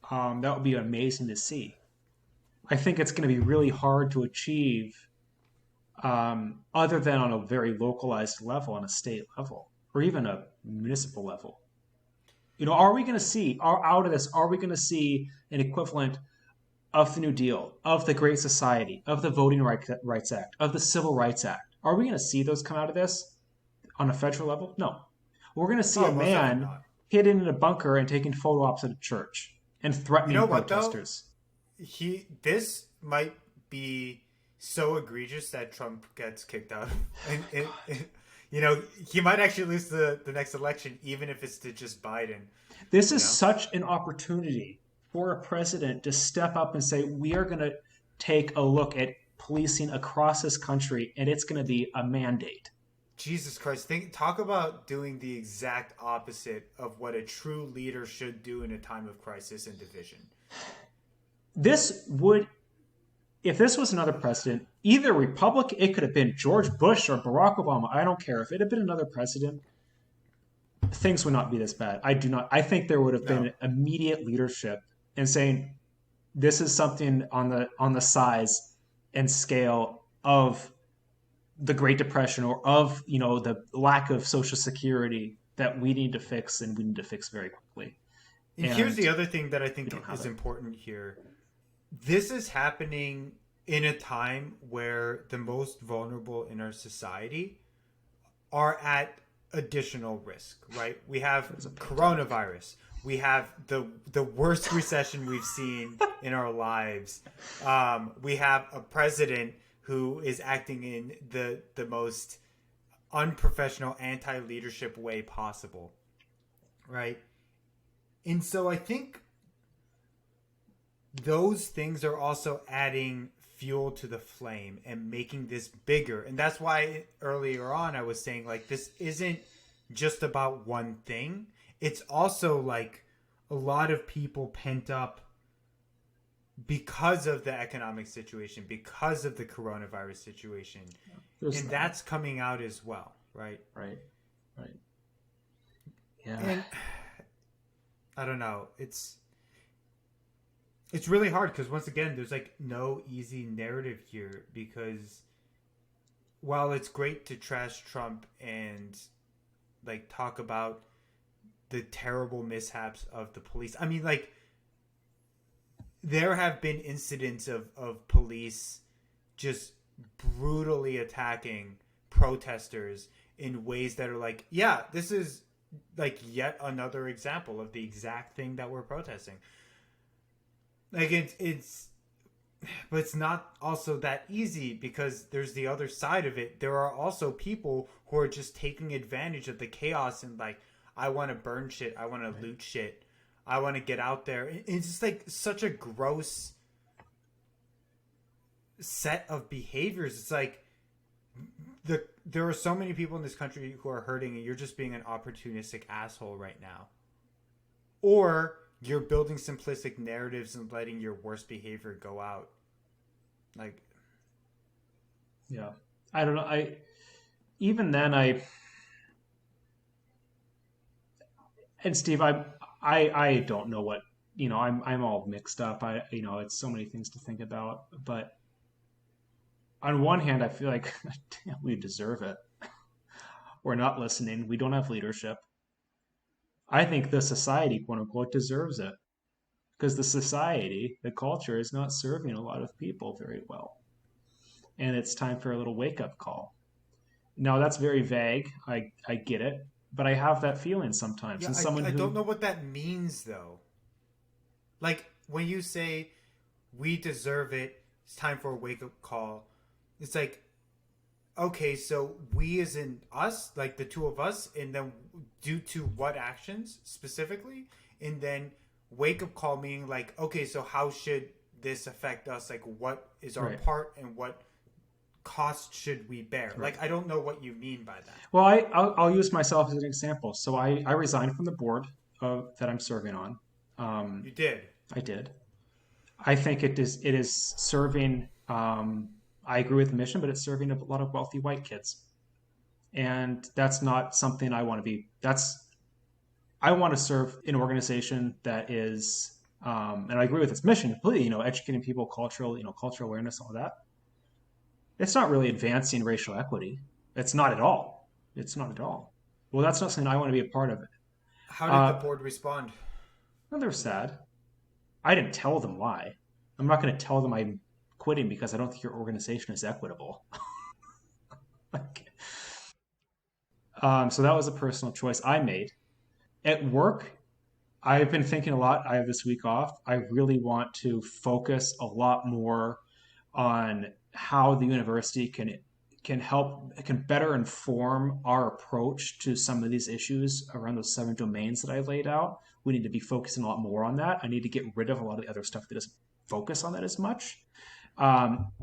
That would be amazing to see. I think it's going to be really hard to achieve, other than on a very localized level, on a state level, or even a municipal level. Are we going to see, out of this, are we going to see an equivalent of the New Deal, of the Great Society, of the Voting Rights Act, of the Civil Rights Act? Are we going to see those come out of this on a federal level? No. We're going to see a man hidden in a bunker and taking photo ops at a church and threatening protesters. This might be so egregious that Trump gets kicked out. And he might actually lose the next election, even if it's to just Biden. This is such an opportunity for a president to step up and say, we are going to take a look at policing across this country, and it's going to be a mandate. Jesus Christ. Talk about doing the exact opposite of what a true leader should do in a time of crisis and division. If this was another president, either Republican, it could have been George Bush or Barack Obama, I don't care. If it had been another president, things would not be this bad. I think there would have been immediate leadership in saying, this is something on the size and scale of the Great Depression or of, the lack of Social Security that we need to fix, and we need to fix very quickly. And here's the other thing that I think is important here. This is happening in a time where the most vulnerable in our society are at additional risk, right? We have coronavirus. We have the worst recession we've seen in our lives. We have a president who is acting in the most unprofessional, anti-leadership way possible, right? And so I think those things are also adding fuel to the flame and making this bigger. And that's why earlier on I was saying, like, this isn't just about one thing. It's also like a lot of people pent up because of the economic situation, because of the coronavirus situation. And that's coming out as well, right? Right. Yeah. And I don't know. It's really hard because, once again, there's like no easy narrative here, because while it's great to trash Trump and like talk about the terrible mishaps of the police, I mean, like, there have been incidents of police just brutally attacking protesters in ways that are like, yeah, this is like yet another example of the exact thing that we're protesting. Like, but it's not also that easy, because there's the other side of it. There are also people who are just taking advantage of the chaos and like, I want to burn shit. I want to Right. loot shit. I want to get out there. It's just like such a gross set of behaviors. It's like there are so many people in this country who are hurting, and you're just being an opportunistic asshole right now. Or you're building simplistic narratives and letting your worst behavior go out. Like, Yeah. I don't know. Even then and Steve, I don't know what, I'm all mixed up. It's so many things to think about, but on one hand, I feel like damn, we deserve it. We're not listening. We don't have leadership. I think the society, quote unquote, deserves it because the society, the culture is not serving a lot of people very well. And it's time for a little wake up call. Now, that's very vague. I get it. But I have that feeling sometimes. yeah, And someone I don't who, know what that means though. Like when you say we deserve it, it's time for a wake up call. It's like, okay, so we as in us, like the two of us, and then due to what actions specifically, and then wake up call meaning like, okay, so how should this affect us? Like, what is our right, part and what cost should we bear? right. Like, I don't know what you mean by that. Well, I'll use myself as an example. So I resigned from the board that I'm serving on. Um, You did. I did. I think it is serving. I agree with the mission, but it's serving a lot of wealthy white kids, and that's not something I want to be. I want to serve an organization that is, and I agree with its mission completely. Educating people, cultural awareness, all that. It's not really advancing racial equity. It's not at all. It's not at all. Well, that's not something I want to be a part of. It. How did the Uh, board respond? well, they're sad. I didn't tell them why. I'm not going to tell them I'm quitting because I don't think your organization is equitable. Like, so that was a personal choice I made. At work, I've been thinking a lot. I have this week off. I really want to focus a lot more on how the university can better inform our approach to some of these issues around those 7 domains that I laid out. We need to be focusing a lot more on that. I need to get rid of a lot of the other stuff that doesn't focus on that as much.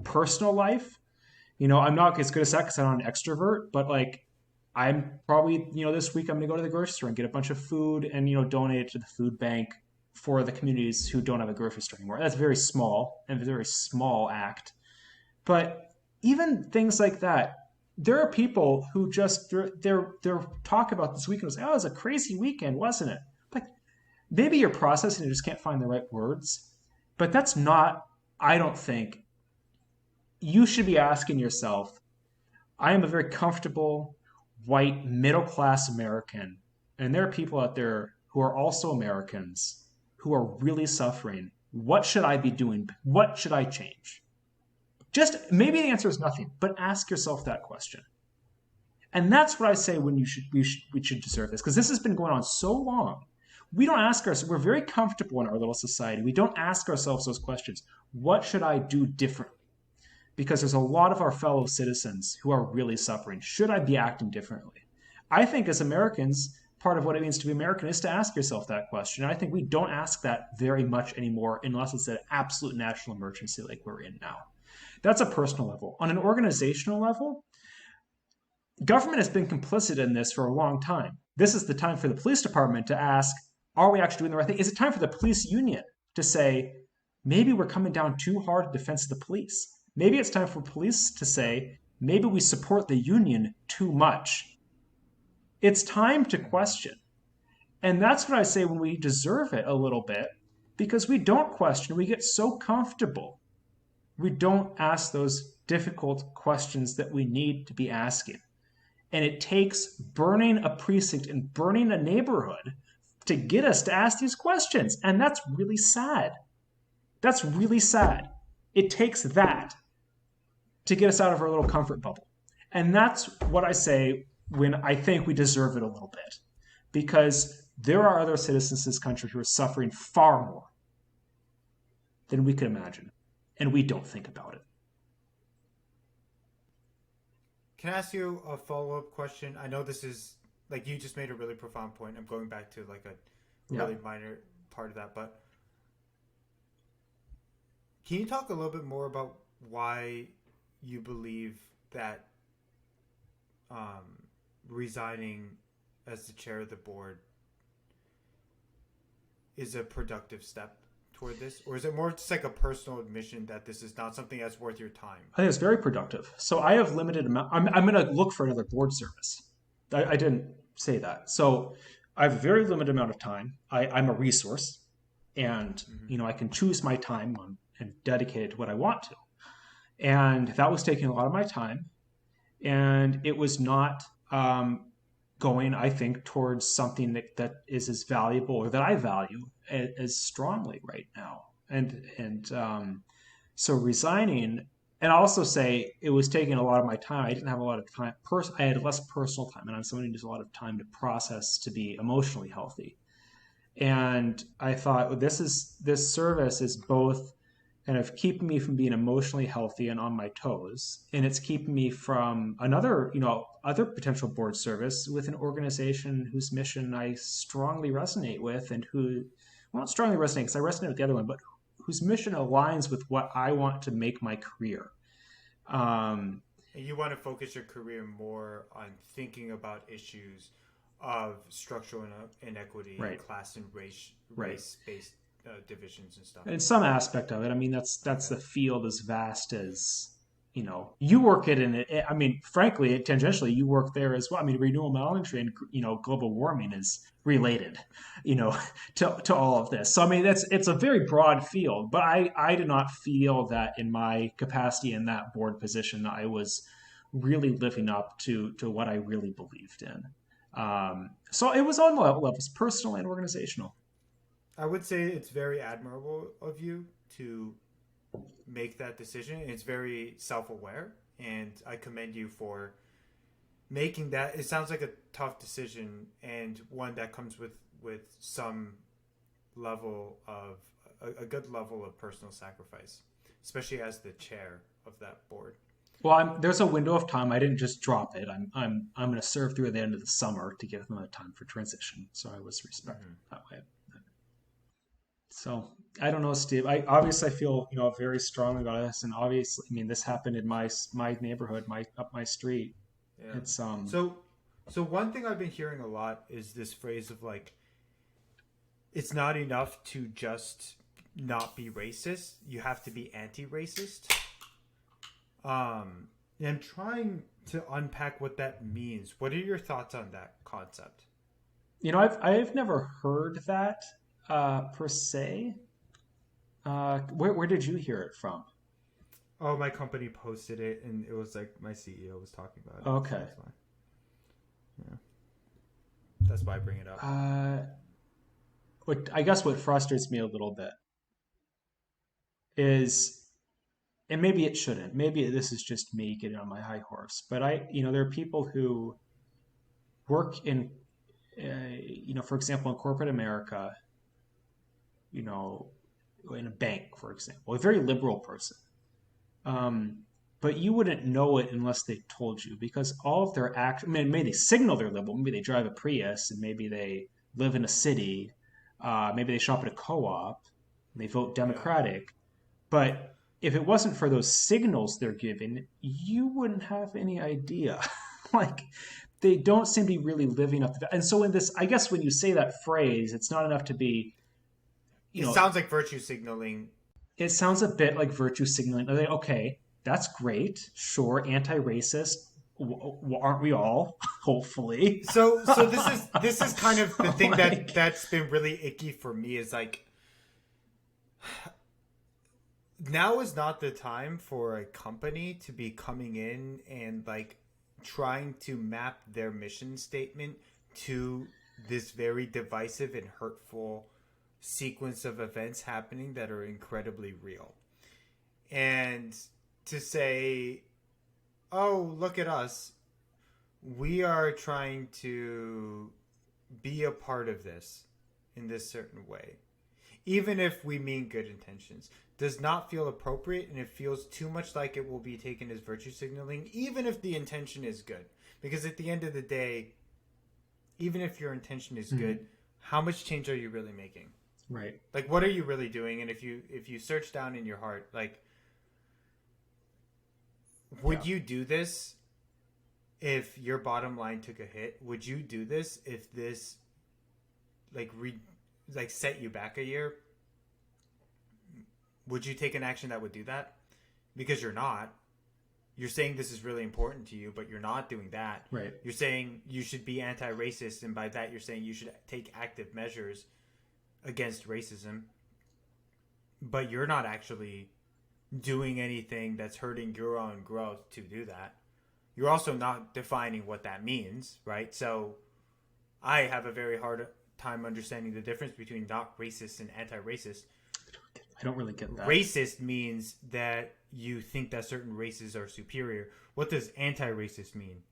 Personal life, I'm not as good as that because I'm not an extrovert, but like I'm probably, this week I'm going to go to the grocery store and get a bunch of food and, donate it to the food bank for the communities who don't have a grocery store anymore. That's very small and a very small act. But even things like that, there are people who just they're talk about this weekend and say, "Oh, it was a crazy weekend, wasn't it?" Like maybe you're processing and you just can't find the right words, but that's not. I don't think you should be asking yourself. I am a very comfortable white middle class American, and there are people out there who are also Americans who are really suffering. What should I be doing? What should I change? Just maybe the answer is nothing, but ask yourself that question. And that's what I say when we should deserve this because this has been going on so long. We don't ask ourselves. We're very comfortable in our little society. We don't ask ourselves those questions. What should I do differently? Because there's a lot of our fellow citizens who are really suffering. Should I be acting differently? I think as Americans, part of what it means to be American is to ask yourself that question. And I think we don't ask that very much anymore unless it's an absolute national emergency like we're in now. That's a personal level. On an organizational level, government has been complicit in this for a long time. This is the time for the police department to ask, are we actually doing the right thing? Is it time for the police union to say, maybe we're coming down too hard in defense of the police? Maybe it's time for police to say, maybe we support the union too much. It's time to question. And that's what I say when we deserve it a little bit, because we don't question. We get so comfortable. We don't ask those difficult questions that we need to be asking. And it takes burning a precinct and burning a neighborhood to get us to ask these questions. And that's really sad. That's really sad. It takes that to get us out of our little comfort bubble. And that's what I say when I think we deserve it a little bit. Because there are other citizens in this country who are suffering far more than we could imagine. And we don't think about it. Can I ask you a follow up question? I know this is like you just made a really profound point. I'm going back to like a Yeah. really minor part of that, but can you talk a little bit more about why you believe that um, resigning as the chair of the board is a productive step toward this, or is it more just like a personal admission that this is not something that's worth your time? I think it's very productive. So I have limited amount. I'm going to look for another board service. I didn't say that. So I have a very limited amount of time. I'm a resource, and Mm-hmm. I can choose my time and dedicate it to what I want to. And that was taking a lot of my time, and it was not going, I think, towards something that is as valuable or that I value as strongly right now. And so resigning, and I'll also say it was taking a lot of my time. I didn't have a lot of time. I had less personal time, and I'm someone who needs a lot of time to process to be emotionally healthy. And I thought, well, this service is both kind of keeping me from being emotionally healthy and on my toes, and it's keeping me from other potential board service with an organization whose mission I strongly resonate with, and who, well, not strongly resonate because I resonate with the other one, but whose mission aligns with what I want to make my career. Um, And you want to focus your career more on thinking about issues of structural inequity and right, class and right. race based divisions and stuff. In some aspect of it, I mean, that's Okay. the field as vast as you work it in it. I mean, frankly, tangentially, you work there as well. I mean, renewable energy and global warming is related, you know, to all of this. So I mean, it's a very broad field, but I did not feel that in my capacity in that board position, I was really living up to what I really believed in. So it was on levels, personal and organizational. I would say it's very admirable of you to make that decision. It's very self aware, and I commend you for making that. It sounds like a tough decision and one that comes with some level of a good level of personal sacrifice, especially as the chair of that board. Well, there's a window of time. I didn't just drop it. I'm going to serve through the end of the summer to give them a time for transition. So I was respectful Mm-hmm. that way. So I don't know, Steve. I obviously I feel very strongly about this, and obviously, I mean, this happened in my neighborhood, my up my street. Yeah. It's So, so one thing I've been hearing a lot is this phrase of like, it's not enough to just not be racist. You have to be anti-racist. And I'm trying to unpack what that means. What are your thoughts on that concept? I've never heard that per se. Where did you hear it from? Oh, my company posted it, and it was like my CEO was talking about it. So Okay. that's why. Yeah, that's why I bring it up. What I guess what frustrates me a little bit is, and maybe it shouldn't. Maybe this is just me getting on my high horse. But there are people who work in, for example, in corporate America, you know, in a bank, for example, a very liberal person. Um, but you wouldn't know it unless they told you, because all of their act, I mean, maybe they signal they're liberal, maybe they drive a Prius, and maybe they live in a city, maybe they shop at a co-op, and they vote Yeah. Democratic. But if it wasn't for those signals they're giving, you wouldn't have any idea. Like, they don't seem to be really living up to that. And so in this, I guess when you say that phrase, it's not enough to be, you It know, sounds like virtue signaling. it sounds a bit like virtue signaling. Like, okay, that's great. Sure, anti-racist. Aren't we all? Hopefully. So this is kind of the thing Like, that's been really icky for me is like now is not the time for a company to be coming in and like trying to map their mission statement to this very divisive and hurtful sequence of events happening that are incredibly real. And to say, "Oh, look at us. We are trying to be a part of this in this certain way." Even if we mean good intentions, does not feel appropriate, and it feels too much like it will be taken as virtue signaling, even if the intention is good. Because at the end of the day, even if your intention is good, how much change are you really making? Right. Like, what are you really doing? And if you search down in your heart, like, would you do this if your bottom line took a hit? Would you do this if this like set you back a year? Would you take an action that would do that? Because you're not. You're saying this is really important to you, but you're not doing that. Right. You're saying you should be anti-racist, and by that you're saying you should take active measures against racism, but you're not actually doing anything that's hurting your own growth to do that. You're also not defining what that means, right? So I have a very hard time understanding the difference between not racist and anti-racist. I don't really get that. Racist means that you think that certain races are superior. What does anti-racist mean?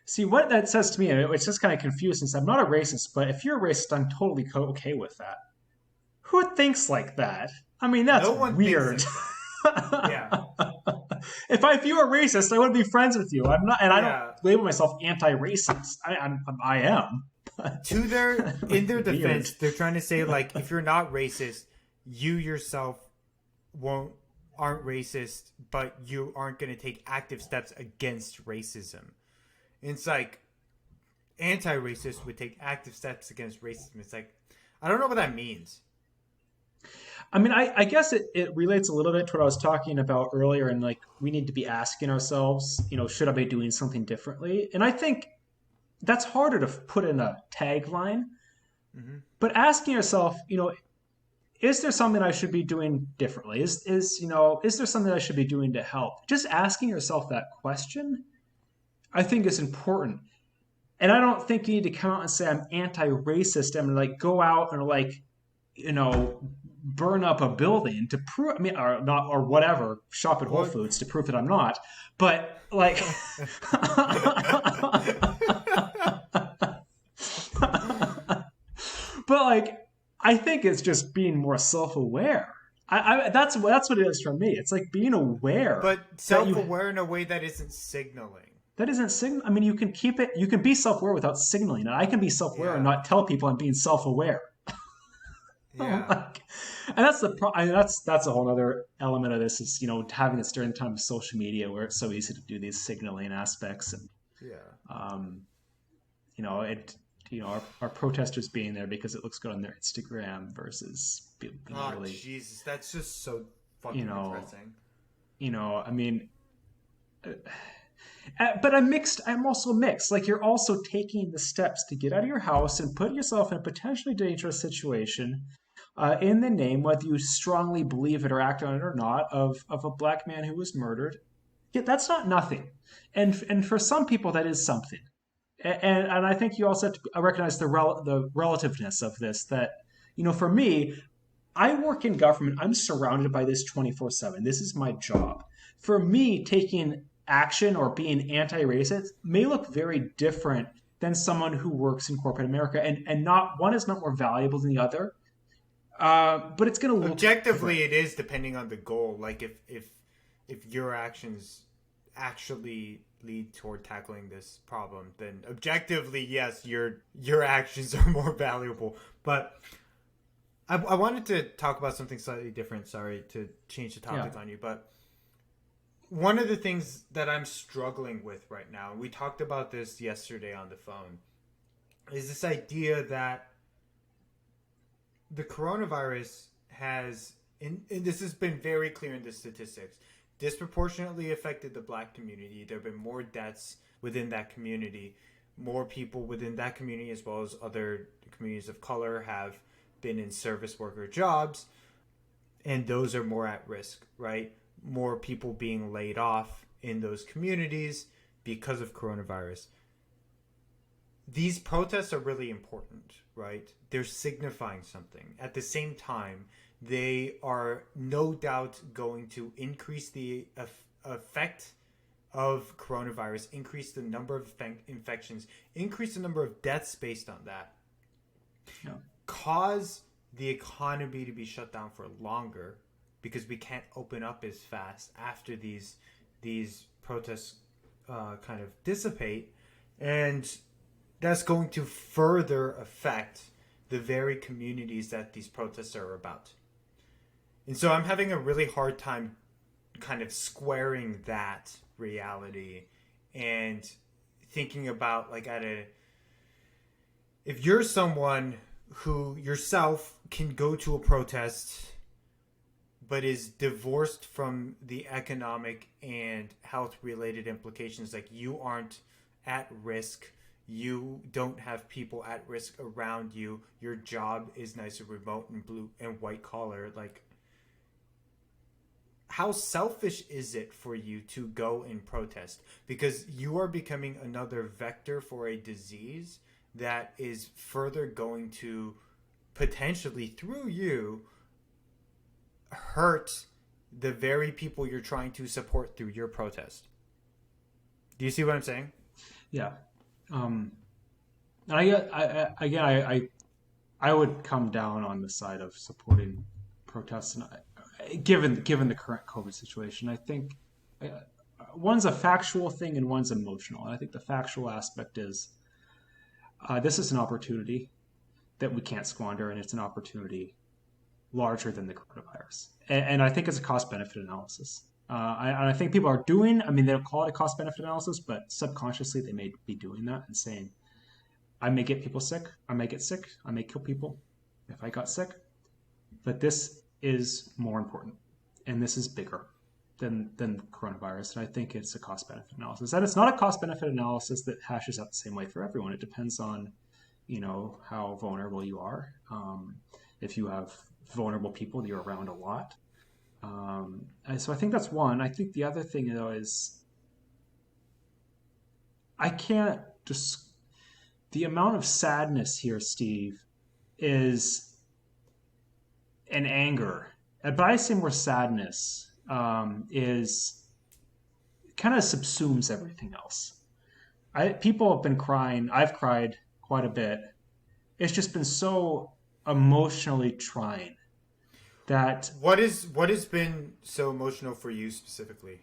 See, what that says to me, it's just kind of confusing. I'm not a racist, but if you're a racist, I'm totally okay with that. Who thinks like that? I mean, that's weird. Like that. Yeah. If you were racist, I wouldn't be friends with you. I'm not, and I don't label myself anti-racist. I am. In their defense, they're trying to say, like, if you're not racist, you yourself aren't racist, but you aren't going to take active steps against racism. And it's like, anti-racist would take active steps against racism. It's like, I don't know what that means. I mean, I guess it relates a little bit to what I was talking about earlier, and like we need to be asking ourselves, should I be doing something differently? And I think that's harder to put in a tagline, but asking yourself, is there something I should be doing differently? Is there something I should be doing to help? Just asking yourself that question, I think, is important. And I don't think you need to come out and say I'm anti-racist and like go out and like, burn up a building to prove, or not, or whatever, shop at Whole Foods to prove that I'm not. But like, but like, I think it's just being more self-aware. That's what it is for me. It's like being aware, but self-aware in a way that isn't signaling. That isn't signal. I mean, you can keep it. You can be self-aware without signaling, and I can be self-aware and not tell people I'm being self-aware. Yeah. And that's that's a whole other element of this is having this during the time of social media where it's so easy to do these signaling aspects and our protesters being there because it looks good on their Instagram versus being really Jesus, that's just so fucking depressing. I mean, but I'm also mixed. Like you're also taking the steps to get out of your house and put yourself in a potentially dangerous situation. In the name, whether you strongly believe it or act on it or not, of a black man who was murdered. Yeah, that's not nothing. And for some people, that is something. And I think you also have to recognize the relativeness of this, that, for me, I work in government. I'm surrounded by this 24/7. This is my job. For me, taking action or being anti-racist may look very different than someone who works in corporate America. And not one is not more valuable than the other. But it's going to look objectively different. It is depending on the goal. Like if your actions actually lead toward tackling this problem, then objectively, yes, your actions are more valuable. But I wanted to talk about something slightly different. Sorry to change the topic on you, but one of the things that I'm struggling with right now, and we talked about this yesterday on the phone, is this idea that the coronavirus has, and this has been very clear in the statistics, disproportionately affected the black community. There have been more deaths within that community. More people within that community, as well as other communities of color, have been in service worker jobs. And those are more at risk, right? More people being laid off in those communities because of coronavirus. These protests are really important, right? They're signifying something. At the same time, they are no doubt going to increase the effect of coronavirus, increase the number of infections, increase the number of deaths based on that, cause the economy to be shut down for longer because we can't open up as fast after these protests kind of dissipate. And that's going to further affect the very communities that these protests are about. And so I'm having a really hard time kind of squaring that reality and thinking about like at a if you're someone who yourself can go to a protest but is divorced from the economic and health related implications, like you aren't at risk, you don't have people at risk around you, your job is nice and remote and blue and white collar, like how selfish is it for you to go and protest? Because you are becoming another vector for a disease that is further going to potentially, through you, hurt the very people you're trying to support through your protest. Do you see what I'm saying? Yeah. Um, and I would come down on the side of supporting protests, and given the current COVID situation, I think uh, one's a factual thing and one's emotional. And I think the factual aspect is this is an opportunity that we can't squander, and it's an opportunity larger than the coronavirus. And I think it's a cost benefit analysis. I think people are doing, I mean, they don't call it a cost benefit analysis, but subconsciously they may be doing that and saying, I may get people sick, I may get sick, I may kill people if I got sick, but this is more important and this is bigger than coronavirus. And I think it's a cost benefit analysis. And it's not a cost benefit analysis that hashes out the same way for everyone. It depends on, how vulnerable you are. If you have vulnerable people that you're around a lot. And so I think that's one. I think the other thing though is I can't just the amount of sadness here, Steve, is an anger. But I say more sadness is kind of subsumes everything else. People have been crying. I've cried quite a bit. It's just been so emotionally trying that What has been so emotional for you specifically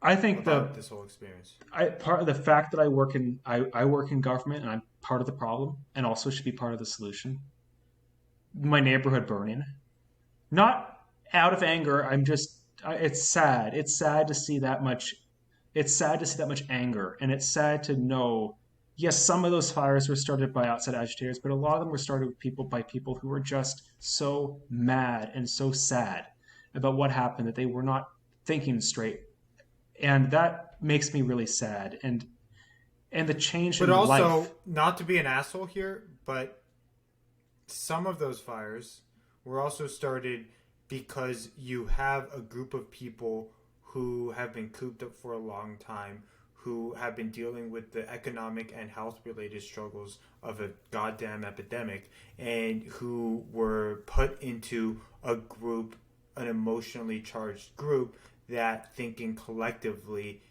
I think about this whole experience? part of the fact that I work in government and I'm part of the problem and also should be part of the solution. My neighborhood burning, not out of anger. I'm just it's sad. It's sad to see that much. It's sad to see that much anger, and it's sad to know. Yes, some of those fires were started by outside agitators, but a lot of them were started with by people who were just so mad and so sad about what happened that they were not thinking straight, and that makes me really sad. And the change But in life. also, not to be an asshole here, but some of those fires were also started because you have a group of people who have been cooped up for a long time, who have been dealing with the economic and health related struggles of a goddamn epidemic, and who were put into a group, an emotionally charged group, that thinking collectively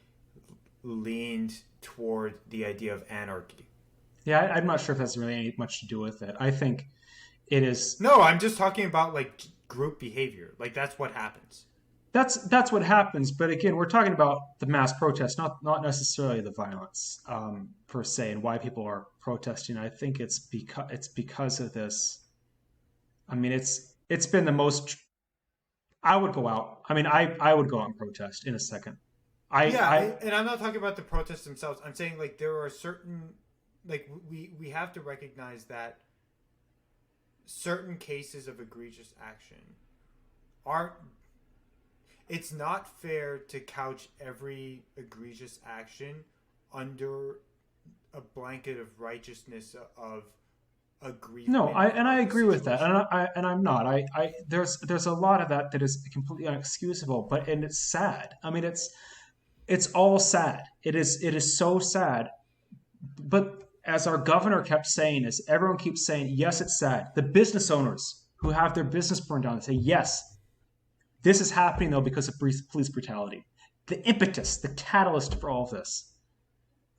leaned toward the idea of anarchy. Yeah, I'm not sure if that's really any, much to do with it. I think it is. No, I'm just talking about like group behavior. Like that's what happens. That's what happens. But again, we're talking about the mass protest, not necessarily the violence per se, and why people are protesting. I think it's because of this. I mean, it's been the most. I would go out. I mean, I would go out and protest in a second. Yeah, I and I'm not talking about the protests themselves. I'm saying like there are certain like we have to recognize that certain cases of egregious action aren't it's not fair to couch every egregious action under a blanket of righteousness of no, aggrievement I about the agree with that, situation. and I'm not. There's a lot of that is completely unexcusable, but and it's sad. I mean, it's all sad. It is so sad. But as our governor kept saying, as everyone keeps saying, yes, it's sad. The business owners who have their business burned down say, yes, this is happening though because of police brutality. The impetus, the catalyst for all of this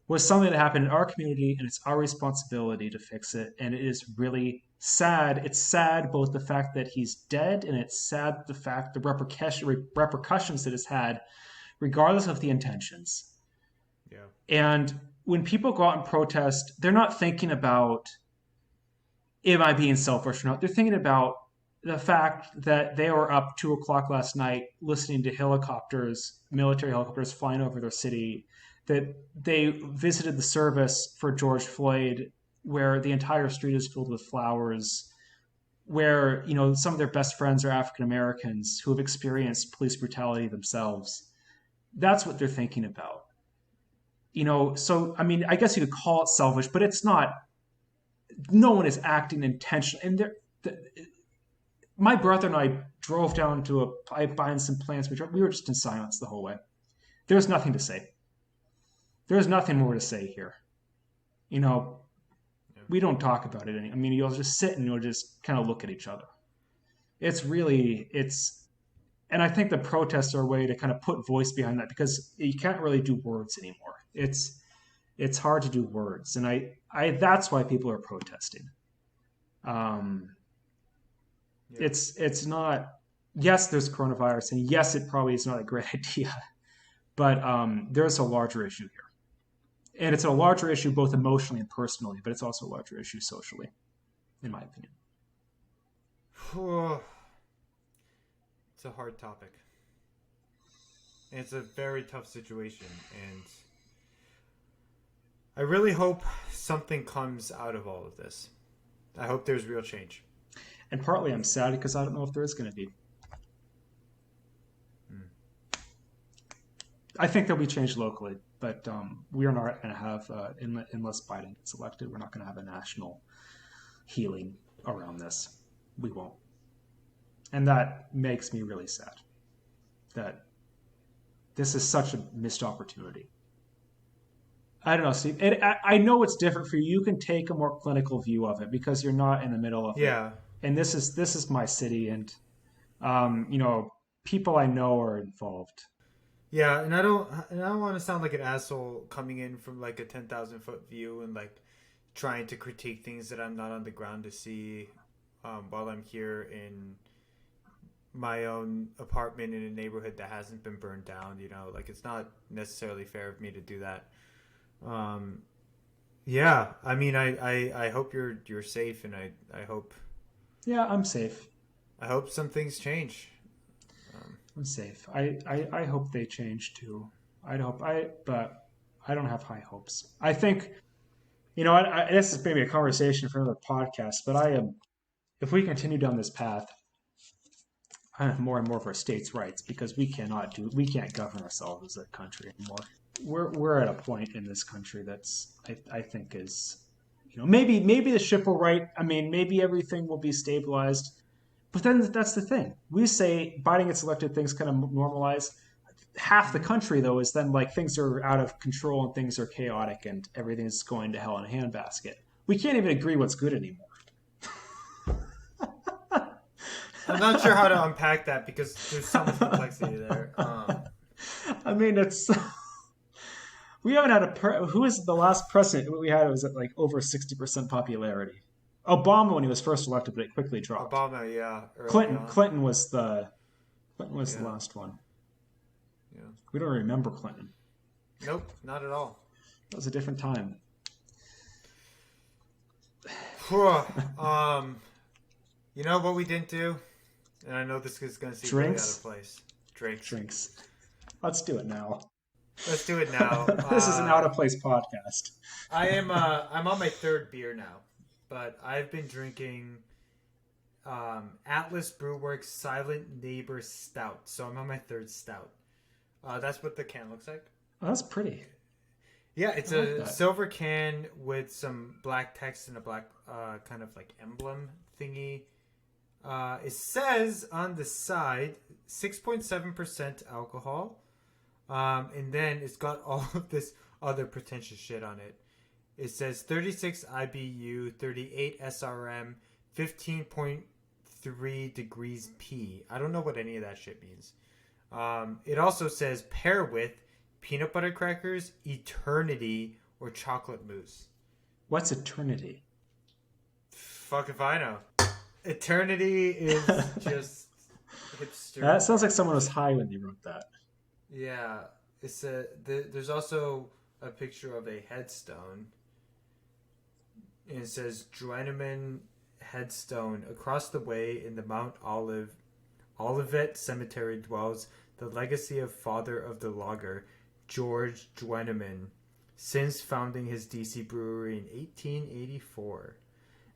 was something that happened in our community, and it's our responsibility to fix it. And it is really sad. It's sad both the fact that he's dead, and it's sad the fact the repercussions that it's had, regardless of the intentions. Yeah. And when people go out and protest, they're not thinking about, am I being selfish or not? They're thinking about the fact that they were up 2 o'clock last night listening to helicopters, military helicopters flying over their city, that they visited the service for George Floyd, where the entire street is filled with flowers, where, some of their best friends are African Americans who have experienced police brutality themselves. That's what they're thinking about. So I mean, I guess you could call it selfish, but it's not. No one is acting intentionally. And my brother and I drove down to a pipe buying some plants. We were just in silence the whole way. There's nothing to say. There's nothing more to say here. We don't talk about it. I mean, you'll just sit and you'll just kind of look at each other. And I think the protests are a way to kind of put voice behind that, because you can't really do words anymore. It's hard to do words, and I that's why people are protesting. It's not. Yes, there's coronavirus, and yes, it probably is not a great idea, but there's a larger issue here, and it's a larger issue both emotionally and personally, but it's also a larger issue socially, in my opinion. It's a hard topic. And it's a very tough situation, and I really hope something comes out of all of this. I hope there's real change. And partly I'm sad because I don't know if there is going to be. I think there'll be change locally, but we are not going to have, unless Biden gets elected, we're not going to have a national healing around this. We won't. And that makes me really sad that this is such a missed opportunity. I don't know, Steve. And I know it's different for you. You can take a more clinical view of it because you're not in the middle of it. And this is my city, and people I know are involved. Yeah, and I don't want to sound like an asshole coming in from like a 10,000-foot view and like trying to critique things that I'm not on the ground to see while I'm here in my own apartment in a neighborhood that hasn't been burned down. Like it's not necessarily fair of me to do that. Yeah, I mean, I hope you're safe, and I hope. Yeah, I'm safe. I hope some things change. I'm safe. I hope they change too. But I don't have high hopes. I think, this is maybe a conversation for another podcast, but if we continue down this path, I have more and more of our states' rights, because we can't govern ourselves as a country anymore. We're at a point in this country that's, I think is, maybe the ship will right. I mean, maybe everything will be stabilized. But then that's the thing. We say Biden gets elected, things kind of normalize. Half the country, though, is then like things are out of control and things are chaotic and everything's going to hell in a handbasket. We can't even agree what's good anymore. I'm not sure how to unpack that because there's so much complexity there. I mean, we haven't had who is the last president we had? It was at like over 60% popularity. Obama when he was first elected, but it quickly dropped. Obama, yeah. Clinton was the last one. Yeah. We don't remember Clinton. Nope, not at all. It was a different time. You know what we didn't do? And I know this is going to seem really out of place. Drinks. Let's do it now. Let's do it now. This is an out of place podcast. I'm on my third beer now, but I've been drinking Atlas Brewworks Silent Neighbor Stout. So I'm on my third stout. That's what the can looks like. Oh, that's pretty. Yeah, it's a silver can with some black text and a black kind of like emblem thingy. It says on the side 6.7% alcohol. And then it's got all of this other pretentious shit on it. It says 36 IBU, 38 SRM, 15.3 degrees P. I don't know what any of that shit means. It also says pair with peanut butter crackers, eternity, or chocolate mousse. What's eternity? Fuck if I know. Eternity is just hipster. That sounds like someone was high when they wrote that. Yeah, it's there's also a picture of a headstone. And it says Joanneman headstone. Across the way in the Mount Olivet Cemetery dwells the legacy of father of the lager, George Joanneman, since founding his DC brewery in 1884.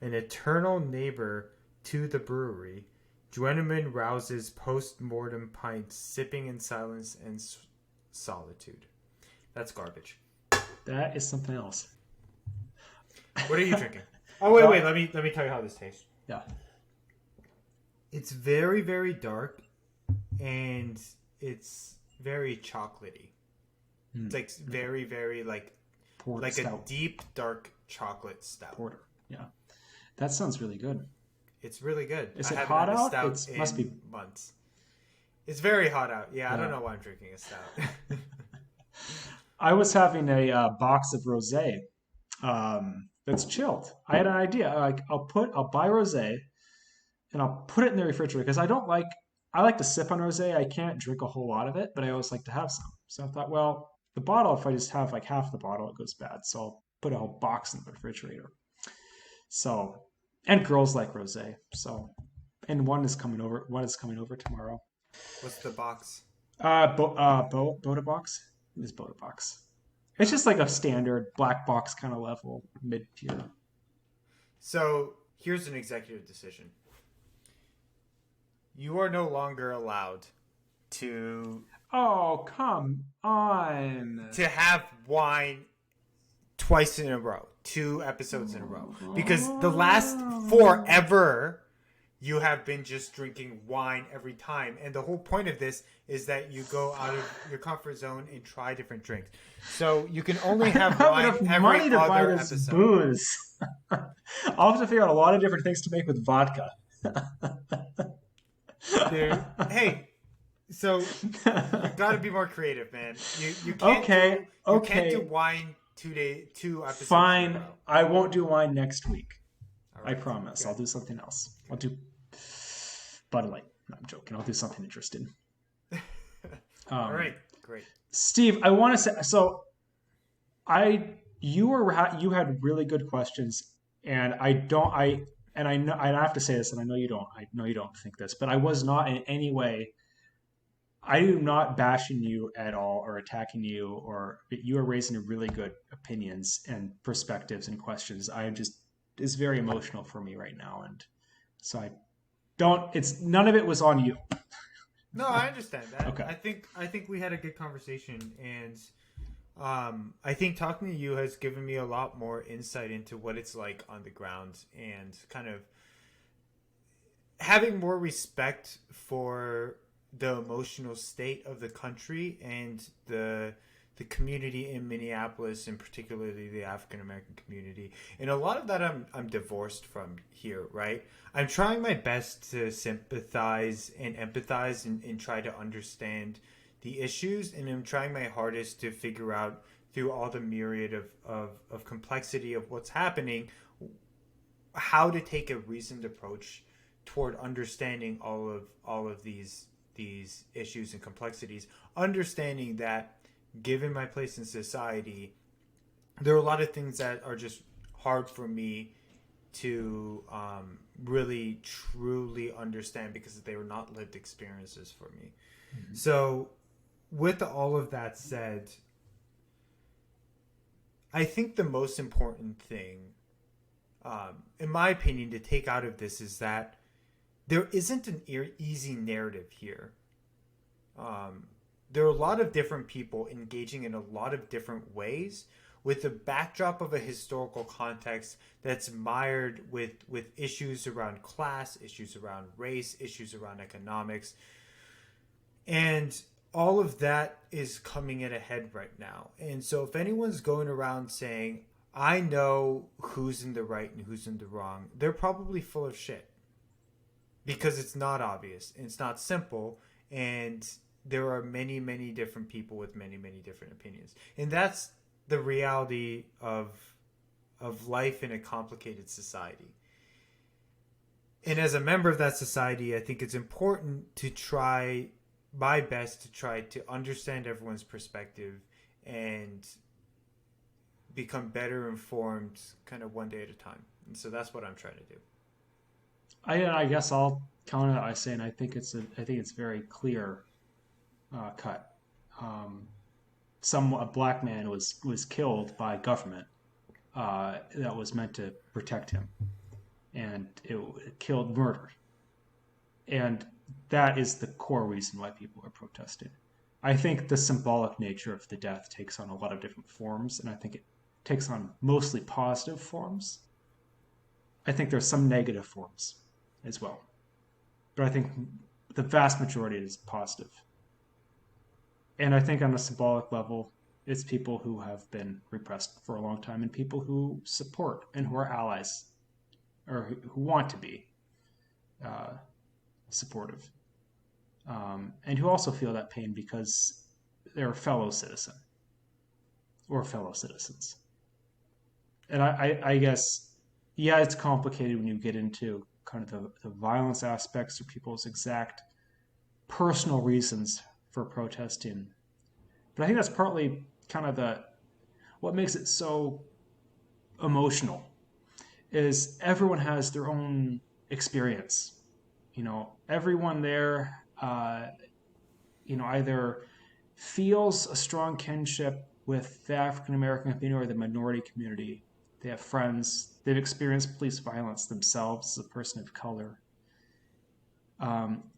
An eternal neighbor to the brewery, Joanneman rouses post-mortem pints, sipping in silence and solitude. That's garbage. That is something else. What are you drinking? Oh, wait. Let me tell you how this tastes. Yeah. It's very, very dark, and it's very chocolatey. It's like very, very like stout. a deep, dark chocolate stout. Porter. Yeah. That sounds really good. It's really good. Is it hot out? It must be months. It's very hot out. Yeah, I don't know why I'm drinking a stout. I was having a box of rosé that's chilled. I had an idea. I'll buy rosé and I'll put it in the refrigerator because I like to sip on rosé. I can't drink a whole lot of it, but I always like to have some. So I thought, well, the bottle, if I just have like half the bottle, it goes bad. So I'll put a whole box in the refrigerator. So, and girls like rosé. So, and one is coming over tomorrow. What's the box? Boda box. It is Boda box. It's just like a standard black box kind of level mid tier. So here's an executive decision. You are no longer allowed to. Oh, come on. To have wine twice in a row, 2 episodes in a row, because the last forever you have been just drinking wine every time, and the whole point of this is that you go out of your comfort zone and try different drinks. So you can only have wine every money to other buy this episode. Booze. I'll have to figure out a lot of different things to make with vodka. Dude, hey, so you got to be more creative, man. You can't can't do wine 2 episodes. Fine, in a row. I won't do wine next week. Right. I promise. Okay. I'll do something else. I'll do Bud Light. No, I'm joking. I'll do something interesting. All right, great. Steve, I want to say so. You had really good questions, and I know I have to say this, and I know you don't think this, but I was not in any way. I am not bashing you at all or attacking you, or you are raising really good opinions and perspectives and questions. It's very emotional for me right now, and so none of it was on you. No, I understand that. Okay. I think we had a good conversation, and I think talking to you has given me a lot more insight into what it's like on the ground, and kind of having more respect for the emotional state of the country and the community in Minneapolis, and particularly the African American community. And a lot of that I'm divorced from here, right? I'm trying my best to sympathize and empathize and try to understand the issues, and I'm trying my hardest to figure out through all the myriad of complexity of what's happening, how to take a reasoned approach toward understanding all of these issues and complexities, understanding that given my place in society, there are a lot of things that are just hard for me to really truly understand because they were not lived experiences for me. Mm-hmm. So with all of that said, I think the most important thing, in my opinion, to take out of this is that there isn't an easy narrative here. There are a lot of different people engaging in a lot of different ways with the backdrop of a historical context that's mired with issues around class, issues around race, issues around economics. And all of that is coming at a head right now. And so if anyone's going around saying, I know who's in the right and who's in the wrong, they're probably full of shit. Because it's not obvious, and it's not simple, and there are many, many different people with many, many different opinions. And that's the reality of life in a complicated society. And as a member of that society, I think it's important to try my best to try to understand everyone's perspective and become better informed kind of one day at a time. And so that's what I'm trying to do. I guess I'll counter that by saying I think it's very clear cut. Um, a black man was killed by government that was meant to protect him, and it killed murdered, and that is the core reason why people are protesting. I think the symbolic nature of the death takes on a lot of different forms, and I think it takes on mostly positive forms. I think there's some negative forms as well, but I think the vast majority is positive. And I think on a symbolic level, it's people who have been repressed for a long time and people who support and who are allies or who want to be uh, supportive and who also feel that pain because they're a fellow citizen or fellow citizens. And I guess, yeah, it's complicated when you get into kind of the violence aspects or people's exact personal reasons for protesting. But I think that's partly kind of the what makes it so emotional is everyone has their own experience. Everyone there, either feels a strong kinship with the African American community or the minority community. They have friends. They've experienced police violence themselves as a person of color.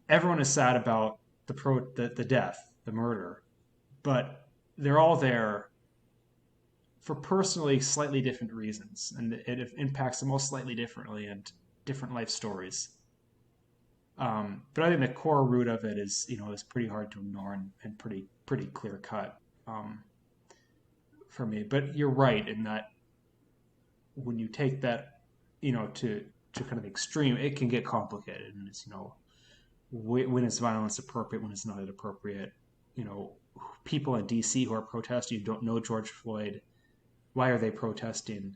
Everyone is sad about the death, the murder, but they're all there for personally slightly different reasons, and it impacts them all slightly differently and different life stories. But I think the core root of it is pretty hard to ignore and pretty clear cut for me. But you're right in that when you take that to kind of extreme, it can get complicated, and it's when is violence appropriate, when it's not appropriate. People in DC who are protesting, you don't know George Floyd. Why are they protesting?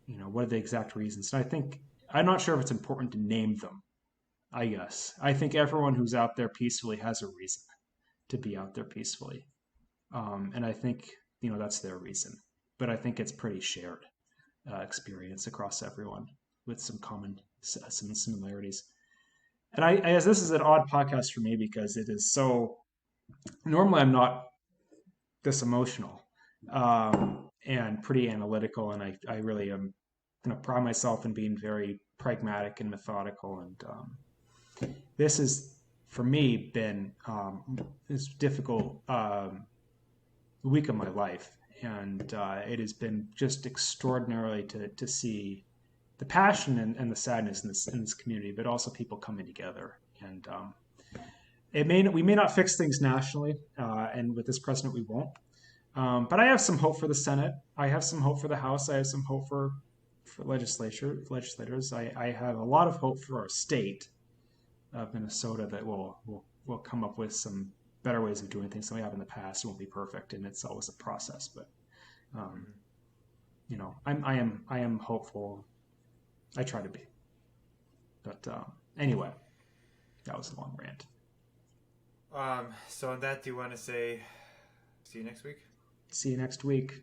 What are the exact reasons? And I think I'm not sure if it's important to name them. I guess I think everyone who's out there peacefully has a reason to be out there peacefully, and I think that's their reason. But I think it's pretty shared experience across everyone with some similarities. And I guess this is an odd podcast for me because it is so. Normally, I'm not this emotional and pretty analytical, and I really am going to pride myself in being very pragmatic and methodical. And this has, for me, been this difficult week of my life, and it has been just extraordinarily to see the passion and the sadness in this community, but also people coming together. And we may not fix things nationally, and with this president, we won't. But I have some hope for the Senate. I have some hope for the House. I have some hope for legislators. I have a lot of hope for our state of Minnesota that will come up with some better ways of doing things than we have in the past. It won't be perfect, and it's always a process. But I am hopeful. I try to be. But anyway, that was a long rant. So on that, do you want to say see you next week? See you next week.